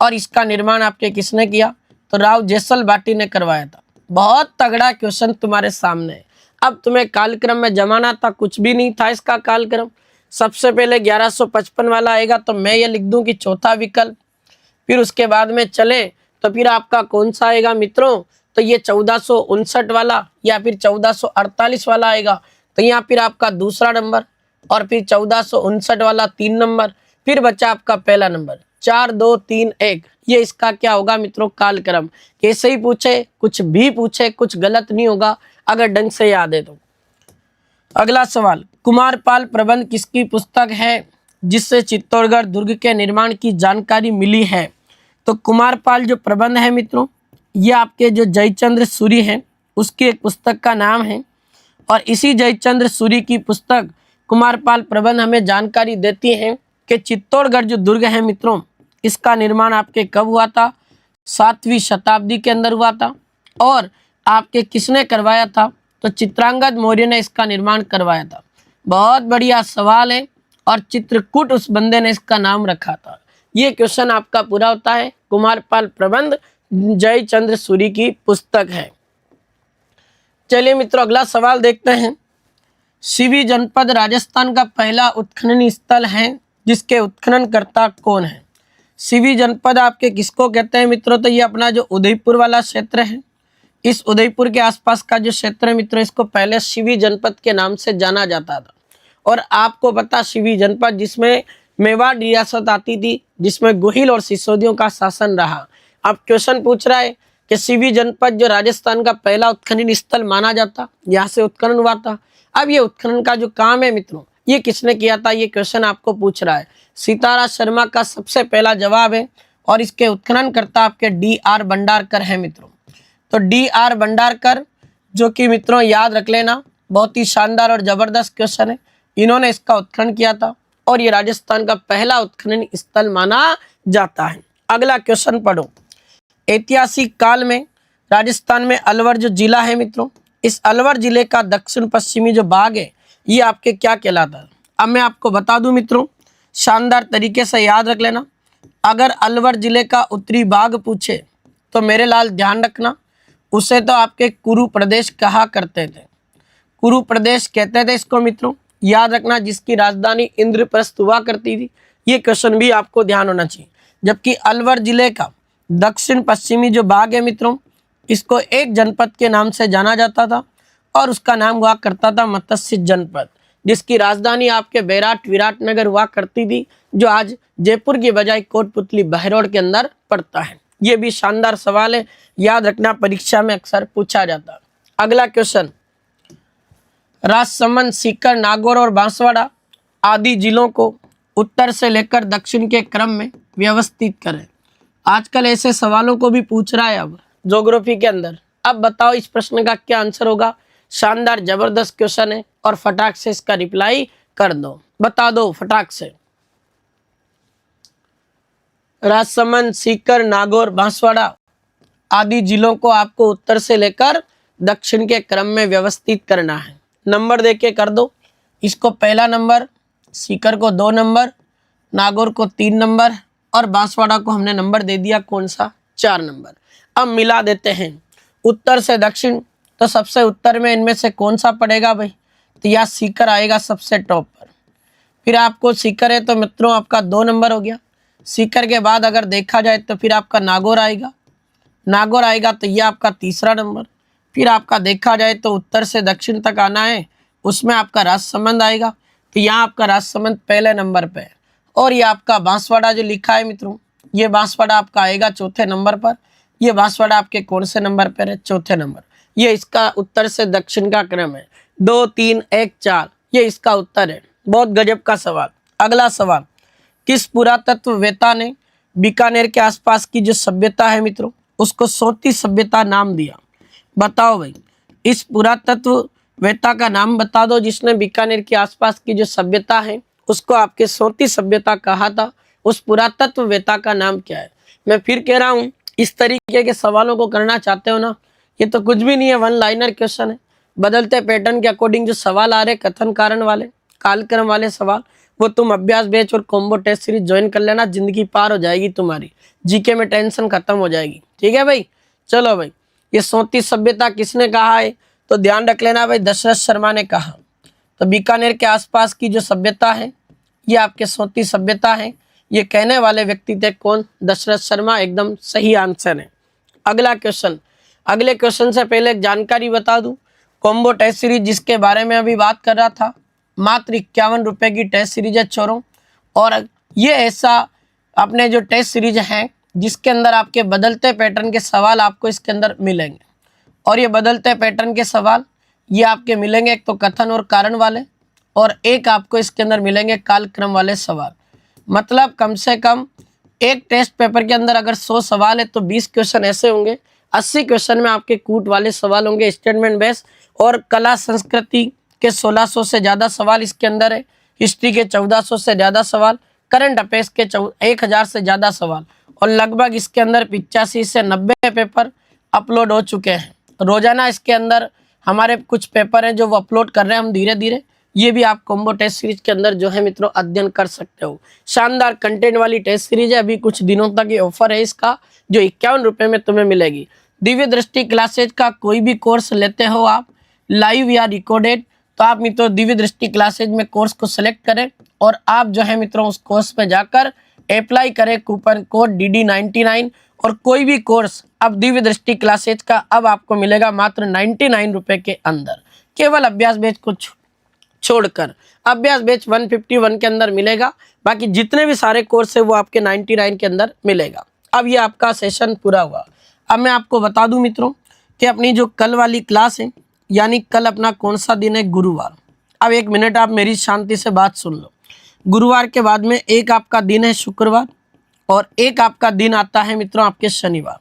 और इसका निर्माण आपके किसने किया? तो राव जैसल बाटी ने करवाया था। बहुत तगड़ा क्वेश्चन तुम्हारे सामने है। अब तुम्हें कालक्रम में जमाना था, कुछ भी नहीं था इसका कालक्रम। सबसे पहले 1155 वाला आएगा तो मैं ये लिख दूं कि चौथा विकल्प। फिर उसके बाद में चले तो फिर आपका कौन सा आएगा मित्रों? तो ये 1459 वाला या फिर 1448 वाला आएगा, तो यहाँ फिर आपका दूसरा नंबर। और फिर 1459 वाला 3 नंबर, फिर बचा आपका पहला नंबर। 4 2 3 1, ये इसका क्या होगा मित्रों? कालक्रम। कैसे ही पूछे, कुछ भी पूछे, कुछ गलत नहीं होगा अगर ढंग से याद है तो। अगला सवाल, कुमारपाल प्रबंध किसकी पुस्तक है जिससे चित्तौड़गढ़ दुर्ग के निर्माण की जानकारी मिली है? तो कुमारपाल जो प्रबंध है मित्रों, ये आपके जो जयचंद्र सूरी हैं उसकी एक पुस्तक का नाम है। और इसी जयचंद्र सूरी की पुस्तक कुमारपाल प्रबंध हमें जानकारी देती है कि चित्तौड़गढ़ जो दुर्ग है मित्रों, इसका निर्माण आपके कब हुआ था? 7वीं शताब्दी के अंदर हुआ था। और आपके किसने करवाया था? तो चित्रांगद मौर्य ने इसका निर्माण करवाया था। बहुत बढ़िया सवाल है। और चित्रकूट उस बंदे ने इसका नाम रखा था। ये क्वेश्चन आपका पूरा होता है। कुमारपाल प्रबंध जयचंद्र सूरी की पुस्तक है। चलिए मित्रों, अगला सवाल देखते हैं। सिवी जनपद राजस्थान का पहला उत्खनन स्थल है जिसके उत्खननकर्ता कौन है? सिवी जनपद आपके किसको कहते हैं मित्रों? तो ये अपना जो उदयपुर वाला क्षेत्र है, इस उदयपुर के आसपास का जो क्षेत्र है मित्रों, इसको पहले सिवी जनपद के नाम से जाना जाता था। और आपको पता, सिवी जनपद जिसमें मेवाड़ रियासत आती थी, जिसमें गोहिल और सिसोदियों का शासन रहा। अब क्वेश्चन पूछ रहा है कि सिवी जनपद जो राजस्थान का पहला उत्खनन स्थल माना जाता, यहाँ से उत्खनन हुआ था। अब ये उत्खनन का जो काम है मित्रों, ये किसने किया था? ये क्वेश्चन आपको पूछ रहा है। सीताराम शर्मा का सबसे पहला जवाब है। और इसके उत्खननकर्ता आपके D.R. भंडारकर है मित्रों। तो D.R. भंडारकर, जो कि मित्रों याद रख लेना, बहुत ही शानदार और जबरदस्त क्वेश्चन है। इन्होंने इसका उत्खनन किया था और ये राजस्थान का पहला उत्खनन स्थल माना जाता है। अगला क्वेश्चन पढ़ो। ऐतिहासिक काल में राजस्थान में अलवर जो जिला है मित्रों, इस अलवर जिले का दक्षिण पश्चिमी जो भाग है ये आपके क्या कहलाता है? अब मैं आपको बता दूं मित्रों, शानदार तरीके से याद रख लेना। अगर अलवर जिले का उत्तरी भाग पूछे तो मेरे लाल ध्यान रखना, उसे तो आपके कुरु प्रदेश कहा करते थे। कुरु प्रदेश कहते थे इसको मित्रों, याद रखना, जिसकी राजधानी इंद्रप्रस्थ हुआ करती थी। ये क्वेश्चन भी आपको ध्यान होना चाहिए। जबकि अलवर जिले का दक्षिण पश्चिमी जो भाग है मित्रों, इसको एक जनपद के नाम से जाना जाता था और उसका नाम हुआ करता था मत्स्य जनपद, जिसकी राजधानी आपके बैराट विराटनगर हुआ करती थी, जो आज जयपुर की बजाय कोटपुतली बहरोड के अंदर पड़ता है। ये भी शानदार सवाल है, याद रखना, परीक्षा में अक्सर पूछा जाता है। अगला क्वेश्चन, राजसमंद, सीकर, नागौर और बांसवाड़ा आदि जिलों को उत्तर से लेकर दक्षिण के क्रम में व्यवस्थित करें। आजकल ऐसे सवालों को भी पूछ रहा है अब ज्योग्राफी के अंदर। अब बताओ इस प्रश्न का क्या आंसर होगा? शानदार जबरदस्त क्वेश्चन है और फटाक से इसका रिप्लाई कर दो, बता दो फटाक से। राजसमंद, सीकर, नागौर, बांसवाड़ा आदि जिलों को आपको उत्तर से लेकर दक्षिण के क्रम में व्यवस्थित करना है। नंबर देके कर दो। इसको पहला नंबर, सीकर को 2 नंबर, नागौर को 3 नंबर और बांसवाड़ा को हमने नंबर दे दिया कौन सा? 4 नंबर। अब मिला देते हैं उत्तर से दक्षिण, तो सबसे उत्तर में इनमें से कौन सा पड़ेगा भाई? तो यह सीकर आएगा सबसे टॉप पर। फिर आपको सीकर है तो मित्रों आपका 2 नंबर हो गया। सीकर के बाद अगर देखा जाए तो फिर आपका नागौर आएगा। नागौर आएगा तो यह आपका तीसरा नंबर। फिर आपका देखा जाए तो उत्तर से दक्षिण तक आना है, उसमें आपका राजसमंद आएगा, तो यहाँ आपका राजसमंद पहले नंबर पे है। और ये आपका बांसवाड़ा जो लिखा है मित्रों, ये बांसवाड़ा आपका आएगा चौथे नंबर पर। ये बांसवाड़ा आपके कौन से नंबर पर है? चौथे नंबर। ये इसका उत्तर से दक्षिण का क्रम है। 2 3 1 4 ये इसका उत्तर है। बहुत गजब का सवाल। अगला सवाल, किस पुरातत्ववेत्ता ने बीकानेर के आसपास की जो सभ्यता है मित्रों उसको सोती सभ्यता नाम दिया? बताओ भाई, इस पुरातत्ववेत्ता का नाम बता दो जिसने बीकानेर के आसपास की जो सभ्यता है उसको आपके सोती सभ्यता कहा था। उस पुरातत्ववेत्ता का नाम क्या है? मैं फिर कह रहा हूँ, इस तरीके के सवालों को करना चाहते हो ना, ये तो कुछ भी नहीं है, वन लाइनर क्वेश्चन है। बदलते पैटर्न के अकॉर्डिंग जो सवाल आ रहे, कथन कारण वाले, कालक्रम वाले सवाल, वो तुम अभ्यास बैच और कॉम्बो टेस्ट सीरीज ज्वाइन कर लेना, जिंदगी पार हो जाएगी तुम्हारी, जीके में टेंशन खत्म हो जाएगी। ठीक है भाई, चलो भाई, ये सोती सभ्यता किसने कहा है तो ध्यान रख लेना भाई, दशरथ शर्मा ने कहा। तो बीकानेर के आसपास की जो सभ्यता है ये आपके सोती सभ्यता है। ये कहने वाले व्यक्ति थे कौन? दशरथ शर्मा, एकदम सही आंसर है। अगला क्वेश्चन, अगले क्वेश्चन से पहले एक जानकारी बता दूं, कॉम्बो टेस्ट सीरीज जिसके बारे में अभी बात कर रहा था, मात्र 51 रुपए की टेस्ट सीरीज है चोरों। और ये ऐसा अपने जो टेस्ट सीरीज है जिसके अंदर आपके बदलते पैटर्न के सवाल आपको इसके अंदर मिलेंगे। और ये बदलते पैटर्न के सवाल ये आपके मिलेंगे, एक तो कथन और कारण वाले, और एक आपको इसके अंदर मिलेंगे कालक्रम वाले सवाल। मतलब कम से कम एक टेस्ट पेपर के अंदर अगर 100 सवाल है तो 20 क्वेश्चन ऐसे होंगे, 80 क्वेश्चन में आपके कूट वाले सवाल होंगे, स्टेटमेंट बेस। और कला संस्कृति के 1600 से ज़्यादा सवाल इसके अंदर है, हिस्ट्री के 1400 से ज़्यादा सवाल, करंट अफेयर्स के 1000 से ज़्यादा सवाल, और लगभग इसके अंदर 85 से 90 पेपर अपलोड हो चुके हैं। रोजाना इसके अंदर हमारे कुछ पेपर हैं जो वो अपलोड कर रहे हैं हम धीरे धीरे। ये भी आप कॉम्बो टेस्ट सीरीज के अंदर जो है मित्रों अध्ययन कर सकते हो। शानदार कंटेंट वाली टेस्ट सीरीज है, अभी कुछ दिनों तक ये ऑफर है इसका, जो 51 रुपये में तुम्हें मिलेगी। दिव्य दृष्टि क्लासेज का कोई भी कोर्स लेते हो आप, लाइव या रिकॉर्डेड, तो आप मित्रों दिव्य दृष्टि क्लासेज में कोर्स को सिलेक्ट करें और आप जो है मित्रों उस कोर्स में जाकर अप्लाई करें कूपन कोड DD99। और कोई भी कोर्स अब दिव्य दृष्टि क्लासेज का अब आपको मिलेगा मात्र 99 रुपए के अंदर, केवल अभ्यास बैच को छोड़कर। अभ्यास बैच 151 के अंदर मिलेगा, बाकी जितने भी सारे कोर्स है वो आपके 99 के अंदर मिलेगा। अब ये आपका सेशन पूरा हुआ। अब मैं आपको बता दूं मित्रों कि अपनी जो कल वाली क्लास है, यानी कल अपना कौन सा दिन है? गुरुवार। अब एक मिनट आप मेरी शांति से बात सुन लो। गुरुवार के बाद में एक आपका दिन है शुक्रवार, और एक आपका दिन आता है मित्रों आपके शनिवार।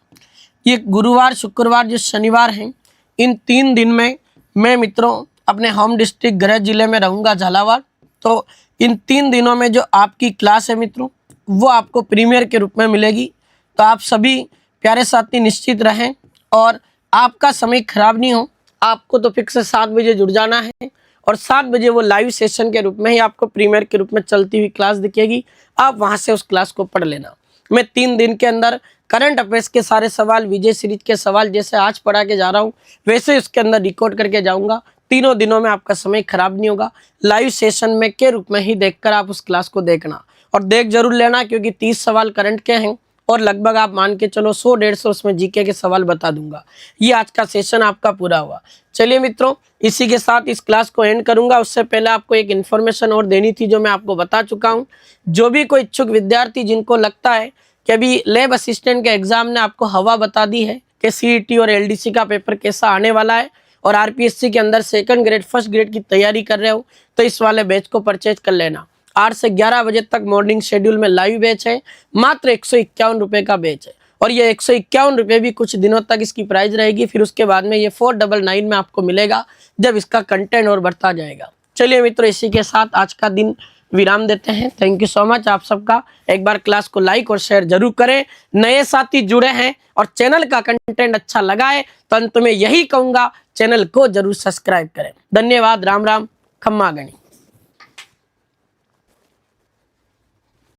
ये गुरुवार, शुक्रवार, जो शनिवार हैं, इन 3 दिन में मैं मित्रों अपने होम डिस्ट्रिक्ट गृह जिले में रहूँगा, झालावाड़। तो इन 3 दिनों में जो आपकी क्लास है मित्रों वो आपको प्रीमियर के रूप में मिलेगी। तो आप सभी प्यारे साथी निश्चित रहें और आपका समय खराब नहीं हो। आपको तो फिक्स 7 बजे जुड़ जाना है और 7 बजे वो लाइव सेशन के रूप में ही आपको प्रीमियर के रूप में चलती हुई क्लास दिखेगी। आप वहां से उस क्लास को पढ़ लेना। मैं 3 दिन के अंदर करंट अफेयर्स के सारे सवाल, विजय सीरीज के सवाल जैसे आज पढ़ा के जा रहा हूँ वैसे उसके अंदर रिकॉर्ड करके जाऊँगा। तीनों दिनों में आपका समय खराब नहीं होगा। लाइव सेशन में के रूप में ही देखकर आप उस क्लास को देखना, और देख जरूर लेना, क्योंकि 30 सवाल करंट के हैं और लगभग आप मान के चलो 100-150 उसमें जीके के सवाल बता दूंगा। ये आज का सेशन आपका पूरा हुआ। चलिए मित्रों, इसी के साथ इस क्लास को एंड करूंगा। उससे पहले आपको एक इन्फॉर्मेशन और देनी थी जो मैं आपको बता चुका हूं। जो भी कोई इच्छुक विद्यार्थी जिनको लगता है कि अभी लैब असिस्टेंट के एग्जाम ने आपको हवा बता दी है कि CET और LDC का पेपर कैसा आने वाला है, और RPSC के अंदर 2nd ग्रेड 1st ग्रेड की तैयारी कर रहे हो, तो इस वाले बैच को परचेज कर लेना। 8 से 11 बजे तक मॉर्निंग शेड्यूल में लाइव बैच है, मात्र 151 रुपये का बैच है। और ये 151 रुपये भी कुछ दिनों तक इसकी प्राइस रहेगी, फिर उसके बाद में ये 499 में आपको मिलेगा जब इसका कंटेंट और बढ़ता जाएगा। चलिए मित्रों, इसी के साथ आज का दिन विराम देते हैं। थैंक यू सो मच आप सबका। एक बार क्लास को लाइक और शेयर जरूर करें। नए साथी जुड़े हैं और चैनल का कंटेंट अच्छा लगा है तो अंत में यही कहूँगा, चैनल को जरूर सब्सक्राइब करें। धन्यवाद। राम राम। खम्मा गणी।